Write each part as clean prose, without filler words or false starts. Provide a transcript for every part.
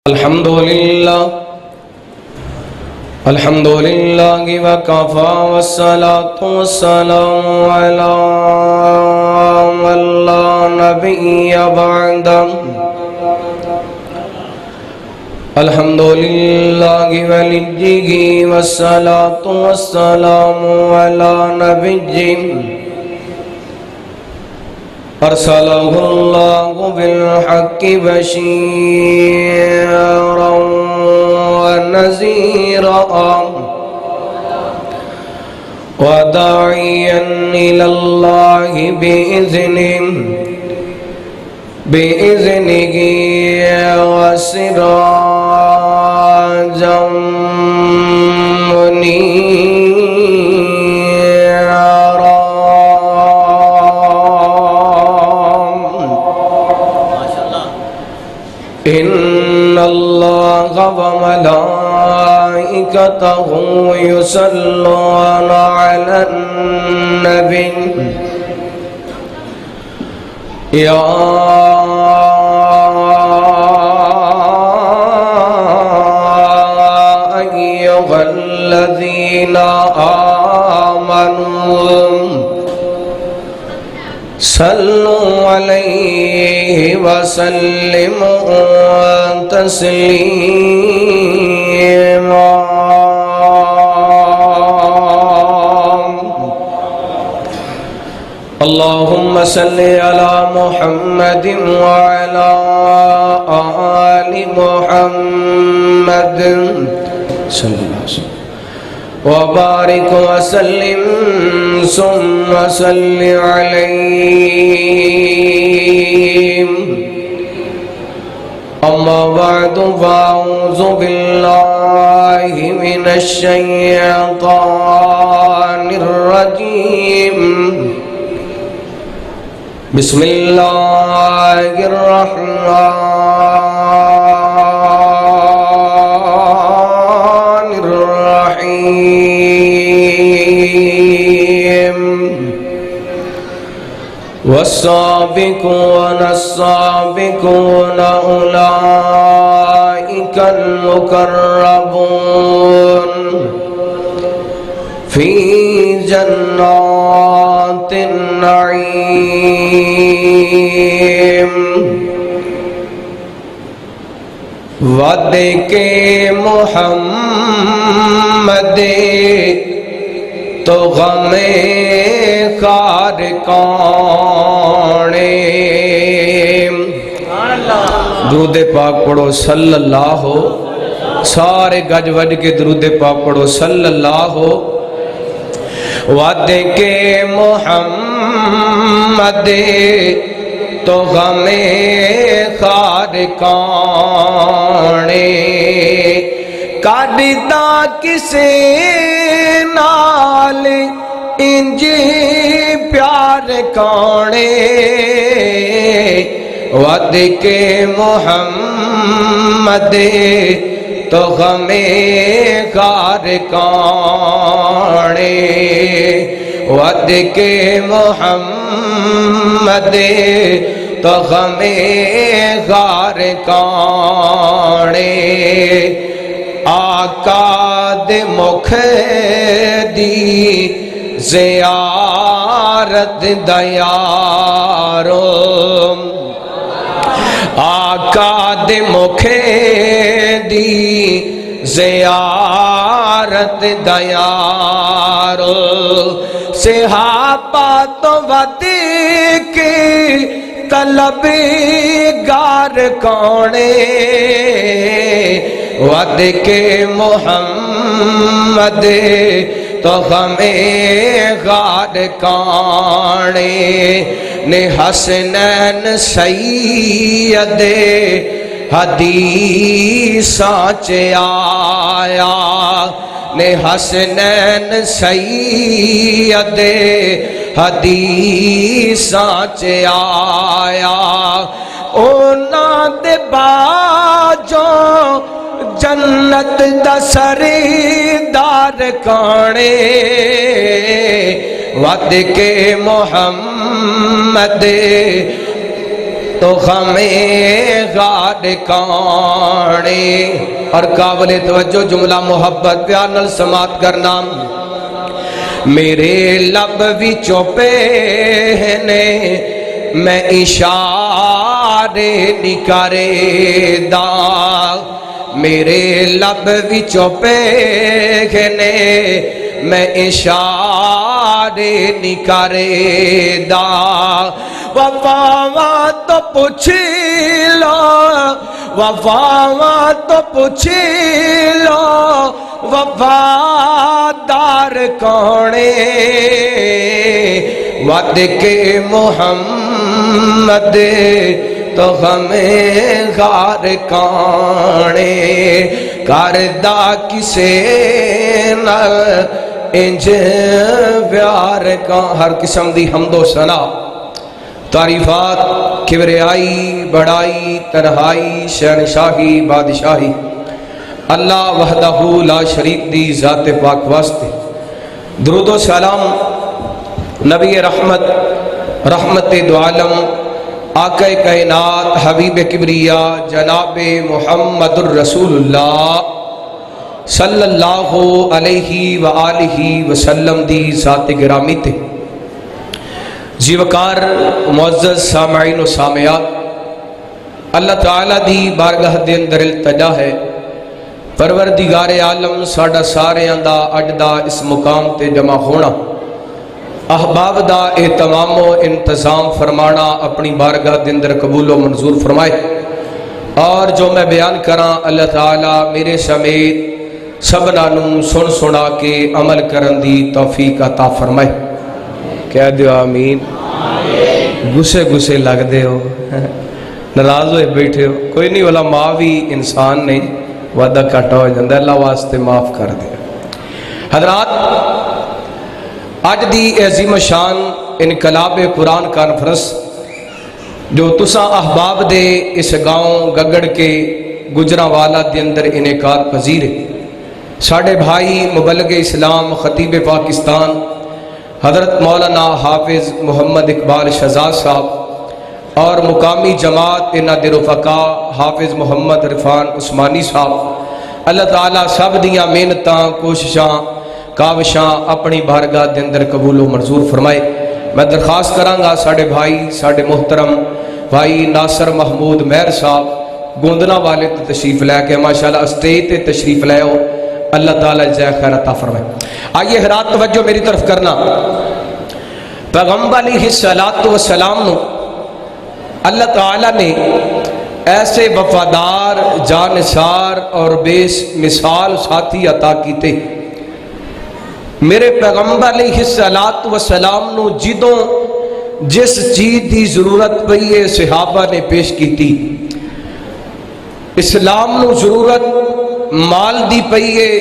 الحمد لله وكفى والصلاة والسلام على من لا نبي بعده الحمد لله وليه والصلاة والسلام على نبي أرسله الله بالحق بشيرا ونذيرا وداعيا إلى الله بإذنه وسراجا منيرا. إن الله وملائكته يصلون على النبي يا أيها الذين آمنوا صلوا عليه وسلموا تسليما. اللهم صل على محمد وعلى آل محمد صلى الله عليه وسلم وبارك وسلم ثم صل عليه. أما بعد فأعوذ بالله من الشيطان الرجيم. بسم الله الرحمن الرحيم. والسابقون السابقون أولئك المقربون في جنات النعيم. وعدے کے محمد تو غم خار کانے. درود پاک پڑھو صلی اللہ ہو. سارے گج وج کے درود پاک پڑھو صلی اللہ ہو. وعدے کے محمد تو غم خار کانے. کاڈدا کسے نال انج پیار کانے. وعدے کے محمد تو غم خار کانے. وعدے کے محمد تو غم خار کانے. آقا دے مکھ دی زیارت دیارو. آقا دے مکھ دی زیارت دیارو. صحابہ تو ودی کی طلب گار کونے. وعد کے محمد تو غم غار کانے. نے حسنین سید حدیثاں چ آیا. نے حسنین سید حدیثاں چ آیا. اونا دے باجوں جنت دا سردار کانے. وعد کے محمد تو ہمیں غار کانے. اور قابل توجہ جملہ محبت پیار نال سماعت کرنا. میرے لب وچوں پہنے میں اشارے نکارے دا. میرے لب وچوں پہنے میں اشارے نکارے دا. وفاواں تو پوچھ لو وفاواں تو پوچھ لو وفادار کونے. وعد کے محمد تو ہمیں غار کانے. کردہ کسے نال انج پیار کا. ہر قسم دی حمد و ثنا تعریفات کبریائی بڑائی تنہائی شہنشاہی بادشاہی اللہ وحدہ لا شریک دی ذات پاک واسطے. درود و سلام نبی رحمت رحمت دو عالم آقا کائنات حبیب کبریا جناب محمد الرسول اللہ صلی اللہ علیہ وآلہ وسلم دی ذات گرامی تے. جی وقار معزز سامعین و سامعات، اللہ تعالیٰ دی بارگاہ دے اندر التجا ہے پروردگار عالم ساڈا سارے دا اج دا اس مقام تے جمع ہونا، احباب دا اہتمام و انتظام فرمانا اپنی بارگاہ دے اندر قبول و منظور فرمائے. اور جو میں بیان کراں اللہ تعالیٰ میرے سمیت سبنا نو سن سنا کے عمل کرن دی توفیق عطا فرمائے. کہہ دیو آمین. گسے گسے لگ دے ہو ناراض ہوئے بیٹھے ہو کوئی نہیں، والا ماں بھی انسان نے وعدہ کٹا ہو جاندہ، اللہ واسطے معاف کر دے. حضرات، آج دی عظیم شان انقلاب قرآن کانفرنس جو تساں احباب دے اس گاؤں گگڑ کے گجرانوالا دے اندر انعقاد پذیر ہے. ساڑھے بھائی مبلغ اسلام خطیب پاکستان حضرت مولانا حافظ محمد اقبال شہزاد صاحب اور مقامی جماعت انہاں دے رفقا حافظ محمد عرفان عثمانی صاحب، اللہ تعالیٰ سب دیاں محنتاں کوششاں کاوشاں اپنی بارگاہ دے اندر قبول و منظور فرمائے. میں درخواست کراں گا ساڑھے بھائی ساڑھے محترم بھائی ناصر محمود مہر صاحب گوندنا والے تشریف لے کے ماشاءاللہ اسٹیج تے تشریف لے ہو، اللہ تعالیٰ جزائے خیر عطا فرمائے. آئیے حضرات توجہ میری طرف کرنا. پیغمبر علیہ السلام نو اللہ تعالیٰ نے ایسے وفادار جانثار اور بے مثال ساتھی عطا کیتے. میرے پیغمبر علیہ السلام نو جدوں جس چیز دی ضرورت پئی ہے صحابہ نے پیش کیتی. اسلام نو ضرورت مال دی پئی ہے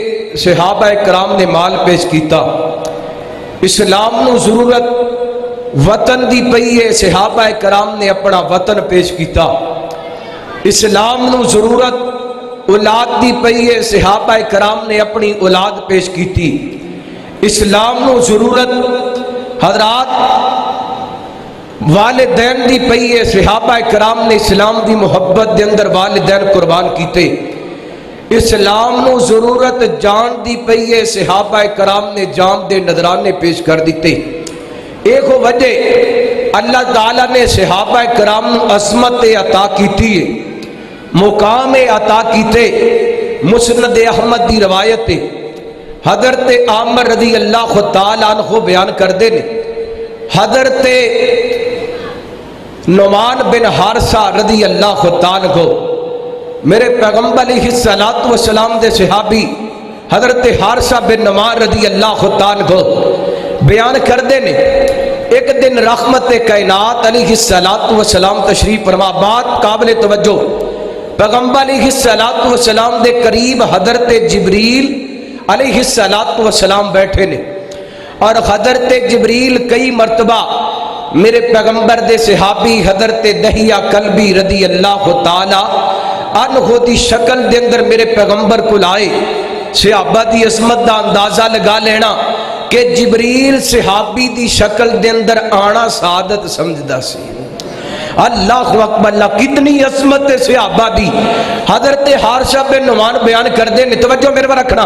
صحابہ کرام نے مال پیش کیتا. اسلام نو ضرورت وطن دی پئی ہے صحابہ کرام نے اپنا وطن پیش کیتا. اسلام نو ضرورت اولاد دی پئی ہے صحابہ کرام نے اپنی اولاد پیش کیتی. اسلام نو ضرورت حضرات والدین دی پئی ہے صحابہ کرام نے اسلام دی محبت دے اندر والدین قربان کیتے. اسلام نو ضرورت جان دی پئی ہے صحابہ کرام نے جان دے نذرانے پیش کر دیتے. ایک وجہ اللہ تعالیٰ نے صحابہ کرام عظمت عطا کیتی ہے، مقام عطا کیتے. مسند احمد دی روایت حضرت عامر رضی اللہ تعالیٰ عنہ بیان کر دے نے، حضرت نعمان بن حارثہ رضی اللہ تعالیٰ عنہ میرے پیغمبر علیہ السلام دے صحابی حضرت حارثہ بن نعمان رضی اللہ تعالیٰ عنہ بیان کر دے نے، ایک دن رحمت کائنات علیہ السلام تشریف فرما. بات قابل توجہ، پیغمبر علیہ السلام دے قریب حضرت جبریل علیہ السلام بیٹھے نے، اور حضرت جبریل کئی مرتبہ میرے پیغمبر دے صحابی حضرت دہیہ کلبی رضی اللہ تعالی عنہ دی شکل دے اندر میرے پیغمبر کو لائے. صحابہ دی عظمت دا اندازہ لگا لینا کہ جبریل صحابی دی شکل دے اندر آنا سعادت سمجھدا سی. اللہ اکبر اللہ، کتنی عظمت صحابہ دی۔ حضرت حارثہ بن نعمان بیان کر دے نے، توجہ میرے پر رکھنا،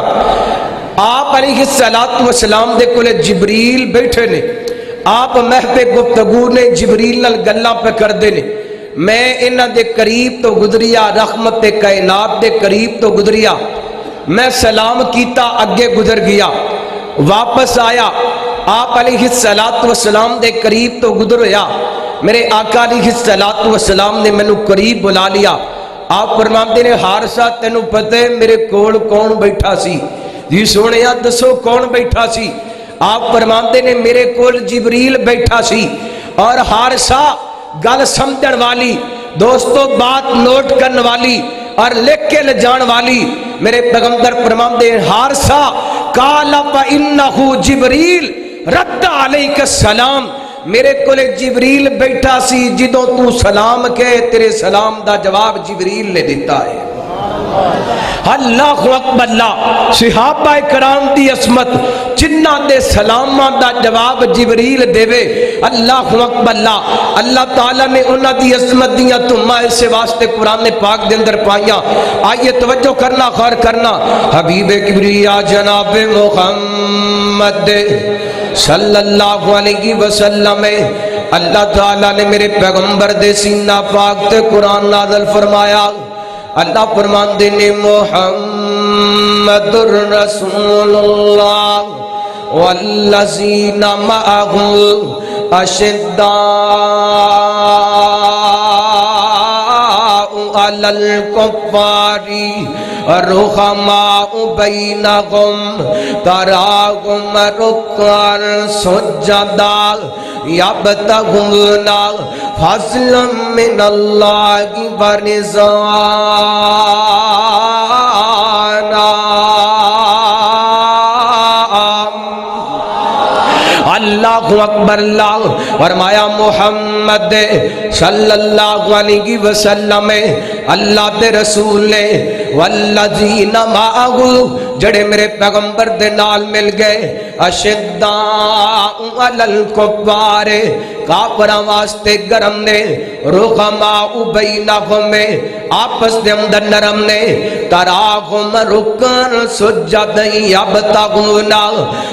آپ علیہ السلام دے کولے جبریل بیٹھے نے، آپ محفِ گفتگو نے جبریل نال گلاں پہ کر دے نے، میں انہاں دے قریب تو گزریا، رحمت کائنات دے قریب تو گزریا، میں سلام کیتا اگے گزر گیا، واپس آیا، آپ علیہ السلام دے قریب تو گزر ہویا، میرے آقا علیہ السلام نے مینوں قریب بلا لیا، آپ فرماتے نے حارثہ تینوں پتہ ہے میرے کول کون بیٹھا سی؟ جی سونیا دسو کون بیٹھا سی؟ آپ فرماتے نے میرے کول جبریل بیٹھا سی۔ اور حارثہ گل سمجھن والی دوستو، بات نوٹ کرن والی اور لکھ کے لجان والی، میرے پیغمبر فرماتے ہیں حارثہ قال فإنه جبریل رد علیک السلام، میرے کولے جبریل بیٹھا سی، جدوں تو سلام کہے تیرے سلام دا جواب جبریل نے دیتا ہے۔ اللہ اکبر اللہ، صحابہ کرام دی عظمت، جنہ دے سلاماں دا جواب جبریل دے وے، اللہ اکبر اللہ، اللہ تعالیٰ نے انہاں دی عظمت دیاں تمہاں اس واسطے قرآن پاک دے اندر پائیاں۔ آئیے توجہ کرنا، غور کرنا، حبیب کبریا جناب محمد صلی اللہ علیہ وسلم، اللہ تعالیٰ نے میرے پیغمبر دے سینہ پاک تے قرآن نازل فرمایا۔ اللہ فرماندے نے محمد الرسول اللہ والذین معہ اشداء علی الکفار رحماء بینہم تراہم رکعا سجدا یبتغون فضلا من اللہ ورضوانا۔ اللہ اکبر اللہ، فرمایا محمد صلی اللہ علیہ وسلم، اللہ دے رسول نے والذین معہ، جڑے میرے پیغمبر دے نال مل گئے، اشداء علی الکفار، کافراں واسطے گرم نے، رحماء بینہم، آپس دے اندر نرم نے، تراہم رکعا سجدا یبتغون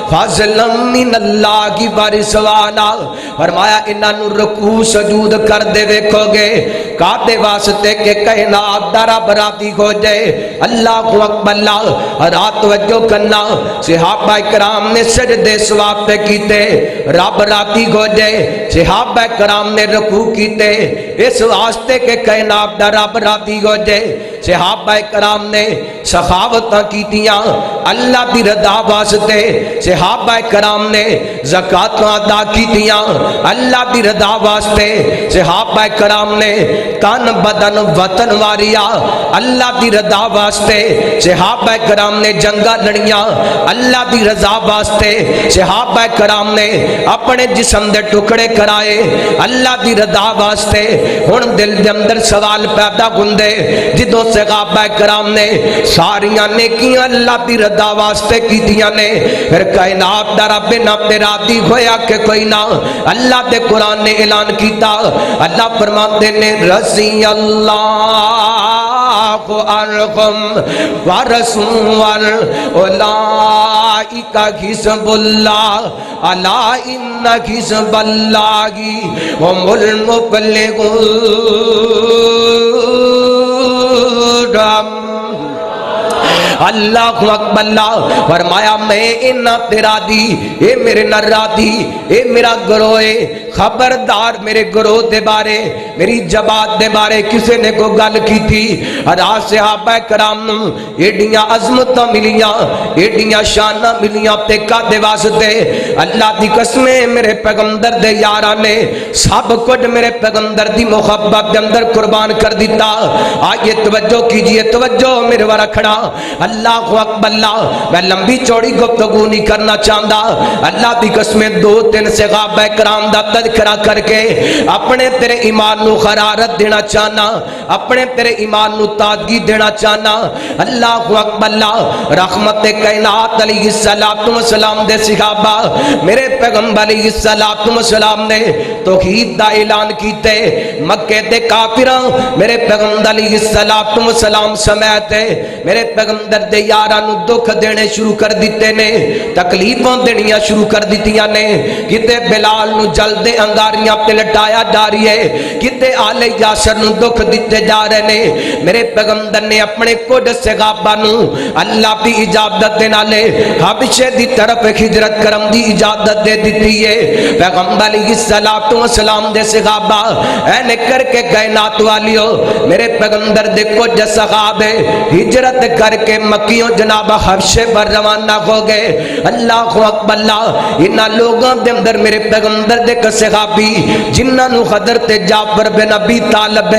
فضلا من اللہ ورضوانا۔ فرمایا انہاں نو رکوع سجود کر دے ویکھو گے، کعبے واسطے کہ کائنات دا رب راضی ہو جائے۔ اللہ اکبر اللہ، رات توجہ کرنا، صحابہ کرام نے سجدے ثواب پہ کیتے، رب راضی ہو جائے، صحابہ کرام نے رکوع کیتے اس واسطے کہ کائنات دا رب راضی ہو جائے، صحابہ کرام نے سخاوتاں کیتیاں اللہ دی رضا واسطے، صحابہ کرام نے زکاتاں ادا کیتیاں اللہ دی رضا واسطے، صحابہ کرام نے تن بدن وطن واریا اللہ دی رضا واسطے، صحابہ کرام نے جنگاں لڑیاں اللہ دی رضا واسطے، صحابہ کرام نے اپنے جسم دے ٹکڑے کرائے اللہ دی رضا واسطے۔ ہن دل دے اندر سوال پیدا ہوندے، جدوں صحابہ کرام نے ساریاں نیکیاں اللہ دی رضا واسطے کیتیاں نے، پھر کائنات دا رب نہ تے راضی ہویا کہ کوئی نہ، اللہ دے قرآن نے اعلان کیتا، اللہ فرماتے نے رضی اللہ عنہم ورسول اولئک حزب اللہ الا ان حزب اللہ هم المفلحون۔ اللہ اکبر اللہ، فرمایا میں انہاں تے راضی، اے میرے نال راضی، اے میرا گروہ، خبردار میرے گروہ دے بارے، میری جماعت دے بارے کسے نے کو گل کی تھی، رات صحابہ کرام نوں ایڈیاں عظمتاں ملیاں، ایڈیاں شاناں ملیاں تے کدے واسطے؟ اللہ دی قسمیں میرے پیغمبر دے یاراں نے سب کچھ میرے پیغمبر دی محبت دے اندر قربان کر دیتا۔ آئیے توجہ کیجئے، توجہ میرے ور رکھنا، اللہ اکبر اللہ، میں لمبی چوڑی گفتگو نہیں کرنا چاہتا، اللہ دی قسمیں دو تین صحابہ کرام دا تذکرہ کر کے اپنے تیرے ایمان نو حرارت دینا چاہنا، اپنے تیرے ایمان نو تازگی دینا چاہنا۔ اللہ اکبر اللہ، رحمت کائنات علیہ السلام دے صحابہ میرے پیغمبر علیہ السلام نے توحید دا اعلان کیتے، مکے دے کافراں میرے پیغمبر علیہ السلام سمیت میرے پیغمبر دے یاراں نو دکھ دینے شروع کر دیتے نے، تکلیفاں دینیاں شروع کر دیتیاں نے، کتے بلال نو جلدے انگاریاں تے لٹایا جا رہی ہے، کتے آل یاسر نو دکھ دیتے جا رہے نے۔ میرے پیغمبر نے اپنے کچھ صحابہ نو اللہ دی اجازت دے نالے حبشے دی طرف ہجرت کرم دی اجازت دے دیتی ہے۔ پیغمبر علیہ السلام دے صحابہ اینے کر کے کائنات والیو میرے پیغمبر دے کچھ صحابے ہجرت کر کے مکیوں جناب حبشے پر روانہ ہو گئے۔ اللہ اکبر اللہ، انہاں لوگاں دے اندر میرے پیغمبر دے صحابی جنہاں نو حضرت جعفر بن ابی طالب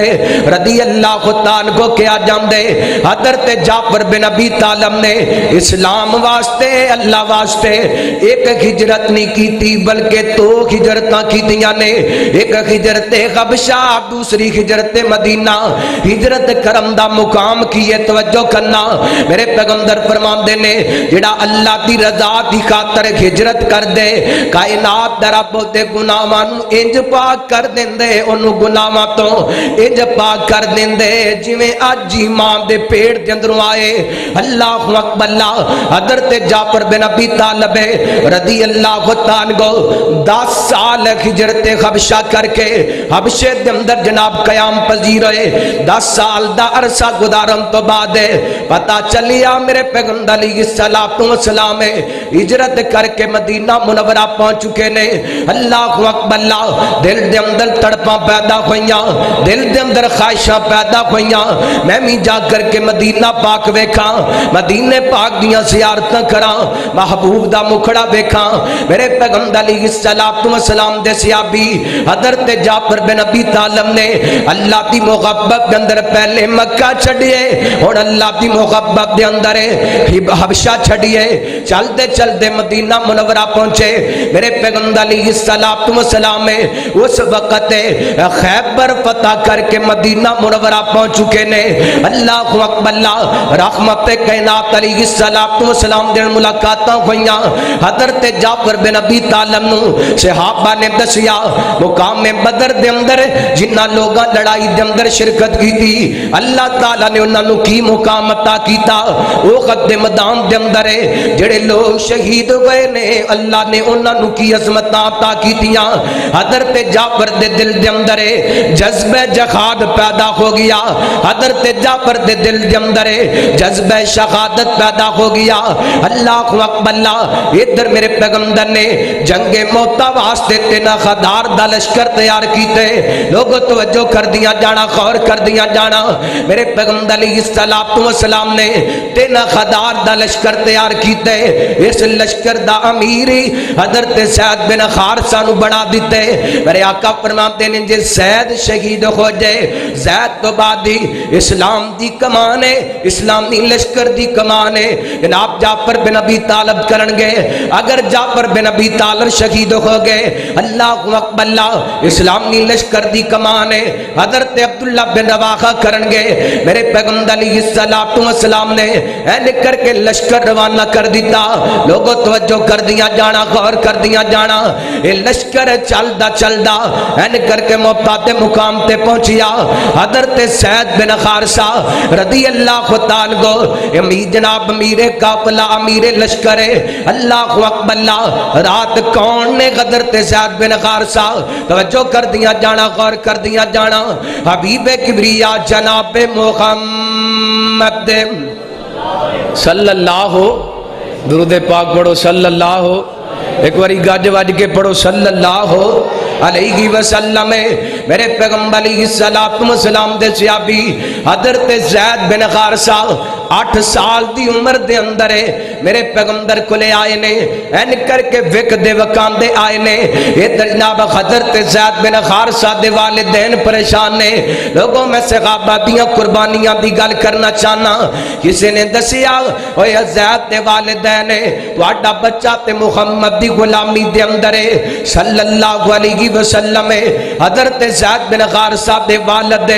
رضی اللہ تعالیٰ کو کیا جاندے، حضرت جعفر بن ابی طالب نے اسلام واسطے اللہ واسطے ایک ہجرت نہیں کیتی بلکہ دو ہجرتاں کیتیاں نے، ایک ہجرت حبشہ دوسری ہجرت مدینہ۔ ہجرت کرم دا مقام کیے توجہ کرنا، میرے پیغمبر فرماندے نے جڑا اللہ دی رضا دی خاطر ہجرت کر دے کائنات دا رب دے گناہاں نو انج پاک کر دیندے، اونوں گناہاں تو انج پاک کر دیندے جویں اج ایمان دے پیڑ دے اندروں آئے۔ اللہ اکبر اللہ، حضرت جعفر بن ابی طالب رضی اللہ تعالیٰ کو 10 سال ہجرت حبشہ کر کے حبشے دے اندر جناب قیام پذیر ہوئے۔ 10 سال دا عرصہ گزارن تو بعد پتہ چلیا میرے پیغمبر علیہ السلام ہجرت کر کے مدینہ منورہ پہنچ چکے نے۔ اللہ اکبر اللہ، دل دے اندر تڑپاں پیدا ہوئیاں، دل دے اندر خواہشاں پیدا ہوئیاں، میں بھی جا کر کے مدینہ پاک ویکھاں، مدینے پاک دیاں زیارتاں کراں، محبوب دا مکھڑا ویکھاں۔ میرے پیغمبر علیہ السلام دے صحابی حضرت جعفر بن ابی طالب نے اللہ دی محبت دے اندر پہلے مکہ چھڑیے اور اللہ دی محبت دے اندر حبشہ چھڑیے، چلتے چلتے مدینہ منورہ پہنچے۔ میرے پیغمبر علیہ السلام اس وقت خیبر فتح کر کے مدینہ منورہ پہنچ چکے نے۔ اللہ اکبر اللہ، رحمت کائنات علیہ السلام دے ملاقاتاں ہوئیاں۔ حضرت جعفر بن ابی طالب نو صحابہ نے دسیا مقام بدر دے اندر جنہ لوگاں لڑائی دے اندر شرکت کی تھی اللہ تعالیٰ نے انہاں نو کی مقام عطا کیتا۔ او خط میدان دے اندر جڑے لوگ شہید ہوئے نے اللہ نے انہاں نو کی عظمتاں عطا کیتیاں۔ حضرت جعفر دے دل دے اندر جذبہ جہاد پیدا ہو گیا، حضرت جعفر دے دل دے اندر جذبہ شہادت پیدا ہو گیا۔ اللہ اکبر اللہ، ادھر میرے پیغمبر نے جنگ موتا واسطے تین خدار دا لشکر تیار کیتے۔ لوگوں توجہ کر دیا جانا، غور کر دیا جانا، میرے پیغمبر علیہ السلام نے تین خدار دا لشکر تیار کیتے۔ اس لشکر دا امیری حضرت سید بن حارثہ نو بنا دیتے۔ میرے آقا فرماتے ہیں جے زید شہید ہو جائے، زید تو بعد ہی اسلام دی کمانے، اسلامی لشکر دی کمانے جناب جعفر بن ابی طالب کرنگے۔ اگر جعفر بن ابی طالب شہید ہو گئے اللہ اکبر اللہ، اسلامی لشکر دی کمانے حضرت عبداللہ بن رواحہ کرنگے۔ میرے پیغمبر علیہ السلام نے این کر کے لشکر روانہ کر دیتا۔ لوگوں توجہ کر دیا جانا، غور کر دیا جانا، یہ لشکر چلدا چلدا این کر کے موت مقام تے پہنچیا۔ حضرت سید بن حارثہ رضی اللہ تعالیٰ کو امیر جناب امیر قافلہ امیر لشکر اللہ اکبر اللہ، رات کون نے حضرت سید بن حارثہ توجہ کر دیا جانا، غور کر دیا جانا، حبیب کبریا جناب محمد صلی اللہ ہو، درود پاک پڑھو صلی اللہ ہو، ایک باری گج وج کے پڑھو صلی اللہ ہو۔ علیہ وسلم میرے پیغمبر علیہ السلام دے صحابی حضرت زید بن حارثہ 8 سال دی عمر دے اندر میرے پیغمبر کو لے آئے نے این کر کے وک دے وکان دے آئے نے یہ جناب حضرت زید بن حارثہ دے والدین پریشان نے لوگوں میں صحابہ دیاں قربانیاں دی گل کرنا چاہنا کسی نے دسیا اوے زید دے والدین تہاڈا بچہ تے محمد دی غلامی دے اندر صلی اللہ علیہ وسلم حضرت زید بن حارثہ دے والد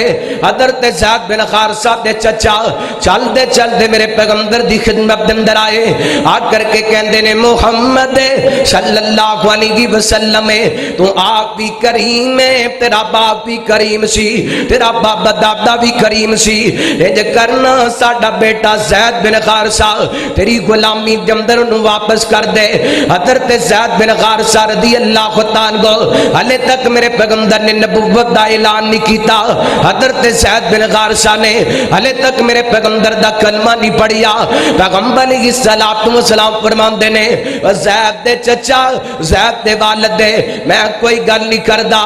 حضرت زید بن حارثہ دے چچا چل دے میرے پیغمبر دی خدمت دے اندر آئے آ کر کے کہندے نے محمد صلی اللہ علیہ وسلم تو آپ بھی کریم ہے تیرا باپ بھی کریم سی تیرا بابا دادا بھی کریم سی انج کرنا ساڈا بیٹا زید بن حارثہ تیری غلامی دے اندر نو واپس کر دے حضرت زید بن حارثہ رضی اللہ تعالیٰ ہلے تک میرے پیغمبر نے نبوت دا اعلان نہیں کیتا حضرت زید بن حارثہ نے ہلے تک میرے پیغمبر دا کلمہ نہیں پڑھیا پیغمبر علیہ السلام فرماندے نے زید دے چچا زید دے والد دے میں کوئی گل نہیں کردا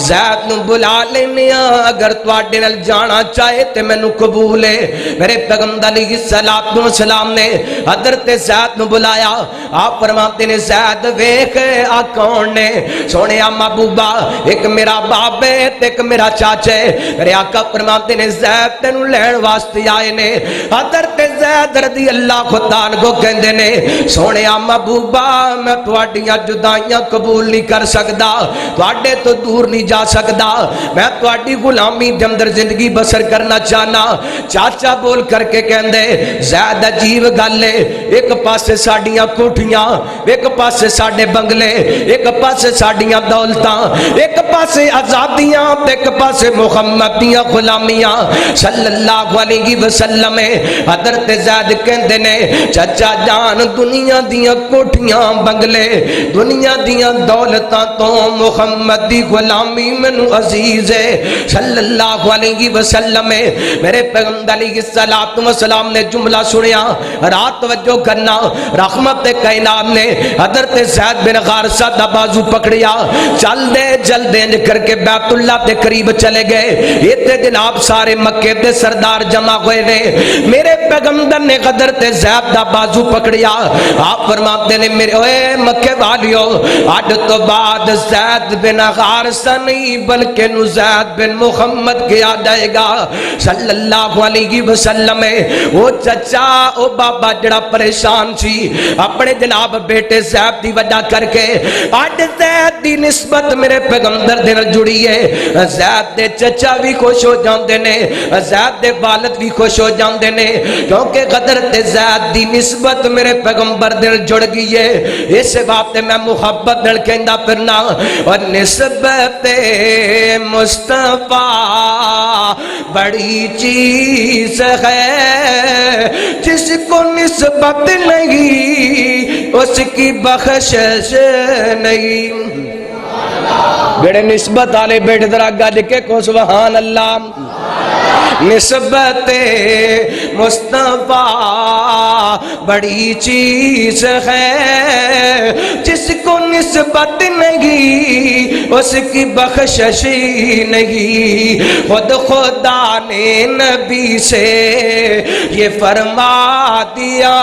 زید نو بلا لینے اگر تواڈے نال جانا چاہے تے مینوں قبول ہے میرے پیغمبر علیہ السلام نے حضرت زید نو بلایا آپ فرماتے نے زید ویکھ آ کون نے سونے محبوبہ ایک میرا باپ ہے ایک میرا چاچا ہے میرے آقا فرماتے نے زید تینوں لین واسطے آئے نے حضرت زید رضی اللہ تعالیٰ کو کہندے نے سونے محبوبہ میں تواڈیاں جدائیاں قبول نہیں کر سکدا تواڈے تو دور نہیں جا سکدا میں تواڈی غلامی دے اندر زندگی بسر کرنا چاہنا چاچا بول کر کے کہندے زید عجیب گل ہے ایک پاسے ساڈیاں کوٹھیاں ایک پاسے ساڈے بنگلے ایک پاسے ساڈیاں دولتاں ایک پاسے آزادیاں ایک پاسے محمد دیاں غلامیاں صلی اللہ علیہ وسلم حضرت زید کہندے نے چچا جان دنیا دیاں کوٹھیاں بنگلے دنیا دیاں دولتاں تو محمد دی غلامی مینوں عزیز ہے صلی اللہ علیہ وسلم میرے پیغمبر علیہ السلام نے جملہ سنیا رات توجہ کرنا رحمت کائنات نے حضرت زید بن حارثہ دا بازو پکڑیا چل دے کر کے بیت اللہ دے قریب چلے گئے یہ تے جناب سارے مکے دے سردار جمع ہوئے نے میرے پیغمبر نے حضرت زید دا بازو پکڑیا آپ فرماتے نے میرے اوے مکے والیو آج تو بعد زید بن حارثہ نہیں بلکہ نو زید بن محمد کیا جائے گا صلی اللہ علیہ وسلم وہ چچا او بابا جڑا پریشان سی اپنے جناب بیٹے زید دی وجہ کر کے آج زید دی نسبت میرے پیغمبر دے نال جڑی ہے زید دے چچا بھی خوش ہو جاندے نے زید دے والد بھی خوش ہو جاندے نے کیونکہ حضرت زید دی نسبت میرے پیغمبر دے نال جڑ گئی ہے اس بات میں محبت نال کہندا پھرنا اور نسبت مصطفیٰ بڑی چیز ہے جس کو نسبت نہیں اس کی بخشش نہیں بیڑے نسبت آلے بیٹھ در آگا جکے کو سبحان اللہ نسبت مصطفیٰ بڑی چیز ہے جس کو نسبت نہیں اس کی بخشش نہیں خود خدا نے نبی سے یہ فرما دیا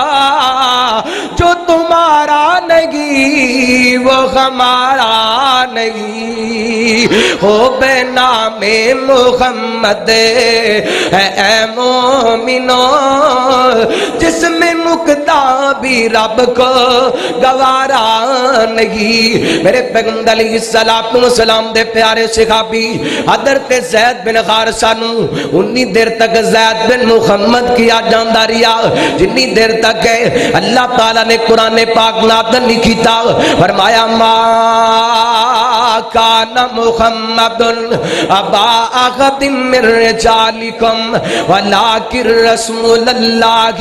جو تمہارا نہیں وہ ہمارا نہیں ہو بے نام محمد اے مومنو جس میں مقدہ بھی رب کو گوارا نہیں میرے پیغمبر علیہ السلام دے پیارے صحابی حضرت زید بن حارثہ نو انی دیر تک زید بن محمد کیا جاندہ ریا جنی دیر تک ہے اللہ تعالیٰ نے قرآن پاک نازل نہیں کیتا فرمایا ما کان محمد ابا احد من رجالکم ولکن رسول اللہ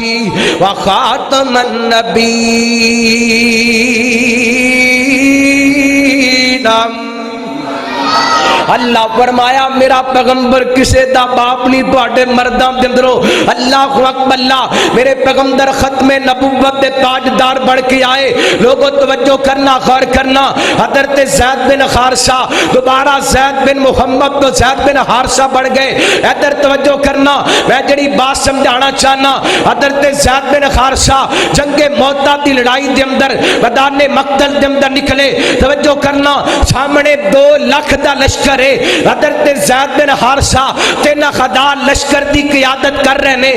وخاتم النبیین اللہ فرمایا میرا پیغمبر کسے دا باپ نہیں تواڈے مرداں دے اندروں اللہ اکبر اللہ میرے پیغمبر ختم نبوت دے تاجدار بڑھ کے آئے لوگوں توجہ کرنا غور کرنا حضرت زید بن حارثہ دوبارہ زید بن محمد تو زید بن حارثہ بڑھ گئے ادھر توجہ کرنا میں جڑی بات سمجھانا چاہنا حضرت زید بن حارثہ جنگ موتا دی لڑائی دے اندر میدان مقتل دے اندر نکلے توجہ کرنا سامنے 2 لاکھ دا لشکر ہے حضرت زید بن حارثہ 3000 لشکر دی قیادت کر رہے نے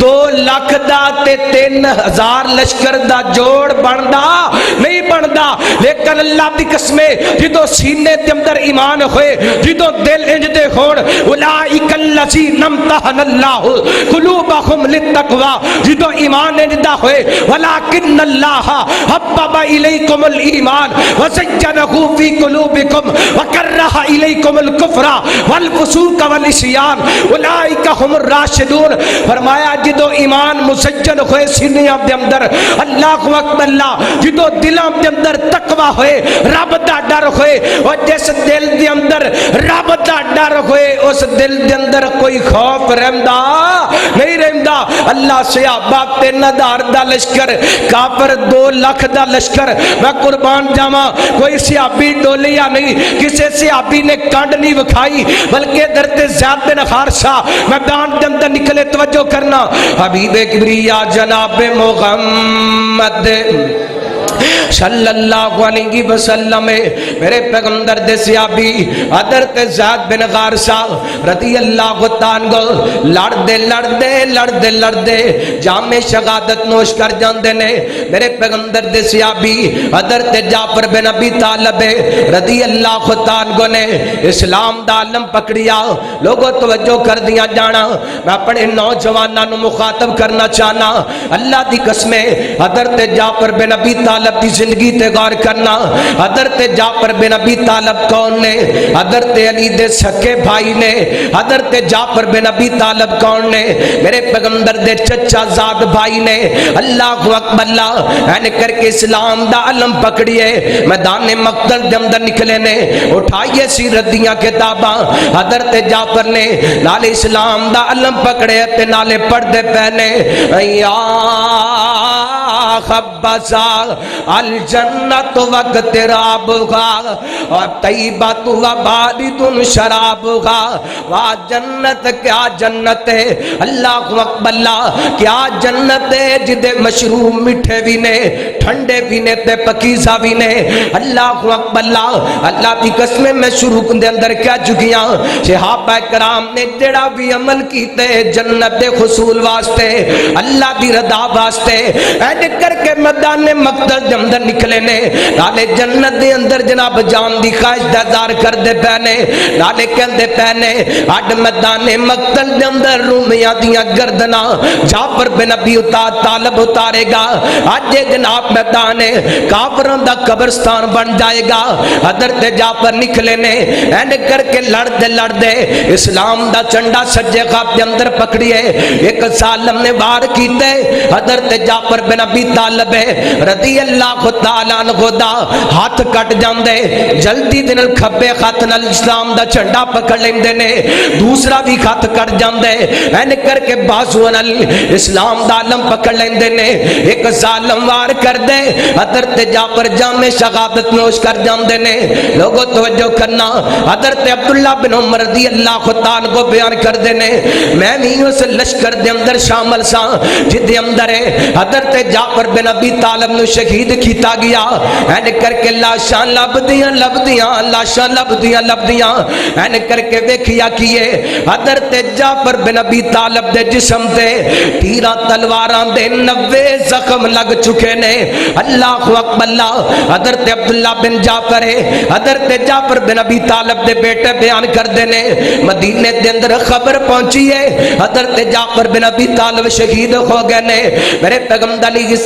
2 لاکھ دا تے 3000 لشکر دا جوڑ بندا نہیں بندا لیکن اللہ دی قسم جدو سینے دے اندر ایمان ہوئے جدو دل انج دے ہون اولئک الذین امتحن اللہ قلوبہم للتقوی جدو ایمان انج دا ہوئے ولکن اللہ حبب الیکم الایمان وزینہ فی قلوبکم وکرہ الیکم الکفر والفسوق والعصیان اولئک هم الراشدون فرمایا جدو ایمان مسجل ہوئے سینیاں دے اندر اللہ اکبر اللہ جدو دلاں دے اندر تقوی ہوئے رب دا ڈر ہوئے اور جس دل دے اندر رب دا ڈر ہوئے اس دل دے اندر کوئی خوف رہندا نہیں رہندا اللہ صحابہ 3000 دا لشکر کافر 2 لاکھ دا لشکر میں قربان جاواں کوئی صحابی ڈولیا نہیں کسے صحابی نے کانڈ نہیں وکھائی بلکہ درد زید بن حارثہ میدان دے اندر نکلے توجہ کرنا حبیب کبریا جناب محمد صلی اللہ علیہ وسلم میرے پیغمبر دے صحابی حضرت زید بن حارثہ رضی اللہ تعالیٰ لڑدے جام شہادت نوش کر جاندے نے میرے پیغمبر دے صحابی حضرت جعفر بن ابی طالب رضی اللہ تعالیٰ نے اسلام دا علم پکڑیا لوگوں توجہ کر دیا جانا میں اپنے نوجوانوں نو مخاطب کرنا چاہنا اللہ دی قسم حضرت جعفر بن ابی طالب دی زندگی تے غور کرنا حضرت جعفر بن ابی طالب کون نے حضرت علی دے سکے بھائی نے حضرت جعفر بن ابی طالب کون نے میرے پیغمبر دے چچا زاد بھائی نے اللہ اکبر اللہ این کر کے اسلام دا علم پکڑیے میدان مقتل دے اندر نکلے نے اٹھائیے سیرت دیاں کتاباں حضرت جعفر نے نالے اسلام دا علم پکڑے تے نالے پڑھدے پہنے یا خبزا الجنت وقترابها طیبت و بارد شرابها وا جنت کیا جنت ہے اللہ اکبر اللہ کیا جنت ہے جدے مشروب میٹھے بھی نے ٹھنڈے بھی نے تے پکیزہ بھی نے اللہ اکبر اللہ کی قسم میں شروع دے اندر کیا چکیاں صحابہ کرام نے جڑا بھی عمل کیتے جنت دے حصول واسطے اللہ دی رضا واسطے ایڈ کر کے میدان مقتل دے اندر نکلے نے نالے جنت دے اندر جناب جان دی خواہش دار کر دے پہنے نالے کہندے پہنے اڈ میدان مقتل دے اندر رومیاں دیاں گردنا جعفر بن ابی طالب اتارے گا اج جناب میدان کافروں دا قبرستان بن جائے گا حضرت جعفر نکلے نے این کر کے لڑدے اسلام دا چنڈا سجے خواب دے اندر پکڑیے ایک ظالم نے وار کیتے حضرت جعفر بن ابی طالب رضی اللہ تعالیٰ عنہ دا ہاتھ کٹ جاندے جلدی دن کھبے خط نال اسلام دا چنڈا پکڑ لیندے نے دوسرا بھی خط کٹ جاندے این کر کے بازو نال اسلام دا علم پکڑ لیندے نے ایک ظالم وار کر دے حضرت جعفر جام شہادت نوش کر جاندے نے لوگوں توجہ کرنا حضرت عبداللہ بن عمر رضی اللہ تعالیٰ کو بیان کر دے نے میں بھی اس لشکر دے اندر شامل سا جدے اندر ہے حضرت جعفر بن ابی طالب نو شہید کیتا گیا این کر کے لاشاں لبدیاں لاشاں لبدیاں این کر کے ویکھیا کیے حضرت جعفر بن ابی طالب دے جسم تے تیراں تلواراں دے 90 زخم لگ چکے نے اللہ اکبر اللہ حضرت عبداللہ بن جعفر ہے حضرت جعفر بن ابی طالب دے بیٹے بیان کر دے نے مدینے دے اندر خبر پہنچی ہے حضرت جعفر بن ابی طالب شہید ہو گئے نے میرے پیغمبر علیہ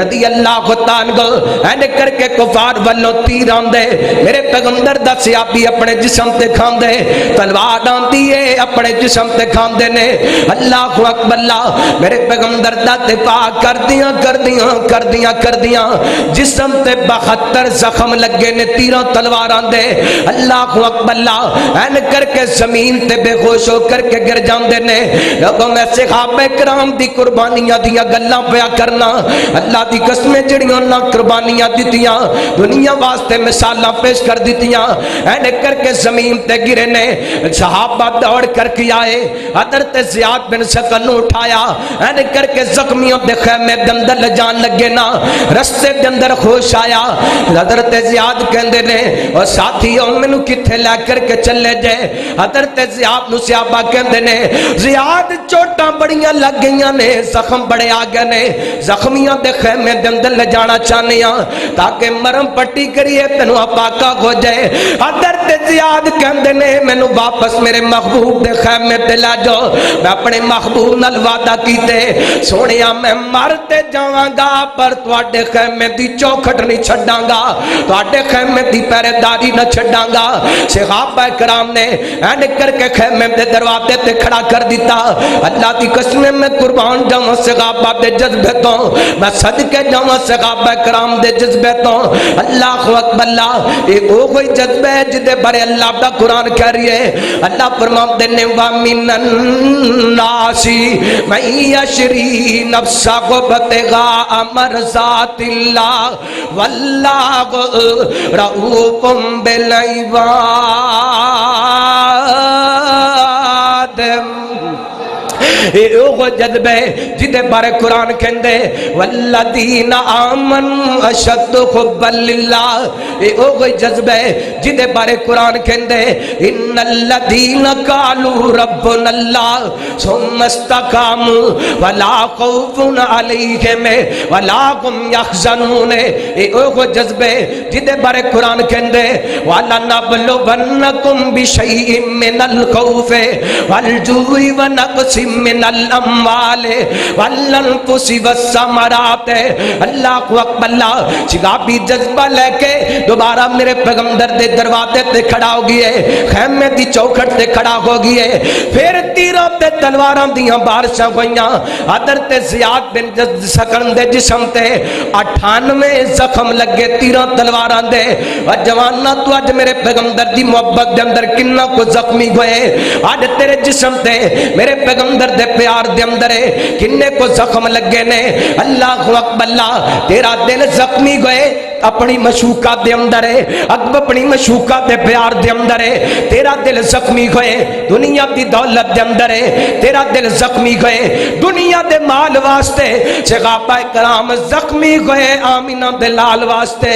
رضی اللہ عنہ اینڈ کر کے کفار والوں تیر آندے میرے پیغمبر دا صحابی اپنے جسم تے کھاندے تلوار آندی ہے اپنے جسم تے کھاندے نے اللہ اکبر اللہ میرے پیغمبر دا دفاع کر دیاں جسم تے 72 زخم لگے نے تیروں تلوار آندے اللہ اکبر اللہ این کر کے زمین تے بے ہوش ہو کر کے گر جاندے نے لوگوں میں صحابہ کرام دی قربانیاں دیا گلاں پیا کرنا اللہ دی قسمیں جڑیاں نہ قربانیاں دتیاں دنیا واسطے مثالاں پیش کر دتیاں این کر کے زمین تے گرے نے صحابہ دوڑ کر کے آئے حضرت زیاد بن سکن اٹھایا این کر کے زخمیوں دے خیمے دے اندر لے جان لگے نا رستے دے اندر خوش آیا حضرت زیاد کہندے نے اور ساتھیوں مینوں کتھے لے کر کے چلے جائے حضرت زیاد نو صحابہ کہندے نے زیاد چوٹاں بڑیاں لگ گئیاں نے زخم بڑے آ گئے نے زخمیاں دے خیمے دے اندر لے جانا چاہنے ہاں تاکہ مرم پٹی کریے تینوں اپاکا ہو جائے حضرت زیاد کہندے نے مینوں واپس میرے محبوب دے خیمے تے لے جاؤ میں اپنے محبوب نال وعدہ کیتے سونیا میں مرتے جاواں گا پر تواڈے خیمے دی چوکھٹ نہیں چھڈاں گا تواڈے خیمے دی پہرےداری نہ چھڈاں گا صحابہ کرام نے اینڈ کر کے خیمے دے دروازے تے کھڑا کر دیتا اللہ دی قسم میں قربان جاواں صحابہ دے جذبے تو میں صدقے جاواں صحابہ کرام دے جذبے تو اللہ اکبر اللہ اے او کوئی جذبہ ہے جدے بارے اللہ دا قرآن کہہ رہی ہے اللہ فرماتے نے وَمِنَ النَّاسِ مَن يَشْرِي نَفْسَهُ ابْتِغَاءَ مَرْضَاتِ اللَّهِ وَاللَّهُ رَءُوفٌ بِالْعِبَادِ اے او جذبہ جدے بارے قرآن کہندے والذین آمنوا اشد حبا للہ اے او جذبہ جدے بارے قرآن کہندے ان الذین قالوا ربنا اللہ ثم استقاموا ولا خوف علیہم ولا هم یحزنون اے او جذبہ جدے بارے قرآن کہندے وَلَنَبْلُوَنَّكُمْ بِشَيْءٍ مِّنَ الْخَوْفِ وَالْجُوعِ وَنَقْصٍ من الاموال والانفس والثمرات اللہ اکبر اللہ شگابی جذبہ لے کے دوبارہ میرے پیغمبر دے دروازے تے کھڑا ہو گئے خیمے دی چوکھٹ تے کھڑا ہو گئے پھر تیروں تے تلواراں دیاں بارشاں ہوئیاں حضرت زیاد بن سکن دے جسم تے 98 زخم لگے تیروں تلواراں دے اور جواناں تو اج میرے پیغمبر دی محبت دے اندر کنا کو زخمی ہوئے اج تیرے جسم تے میرے پیغمبر دے پیار دے اندر کنے کو زخم لگے نے اللہ اکبر اللہ تیرا دل زخمی گئے اپنی مشوقہ دے اندر اکبر اپنی مشوقہ دے پیار دے اندر تیرا دل زخمی گئے دنیا دی دولت دے اندر تیرا دل زخمی گئے دنیا دے مال واسطے صحابہ کرام زخمی گئے آمینہ دے لال واسطے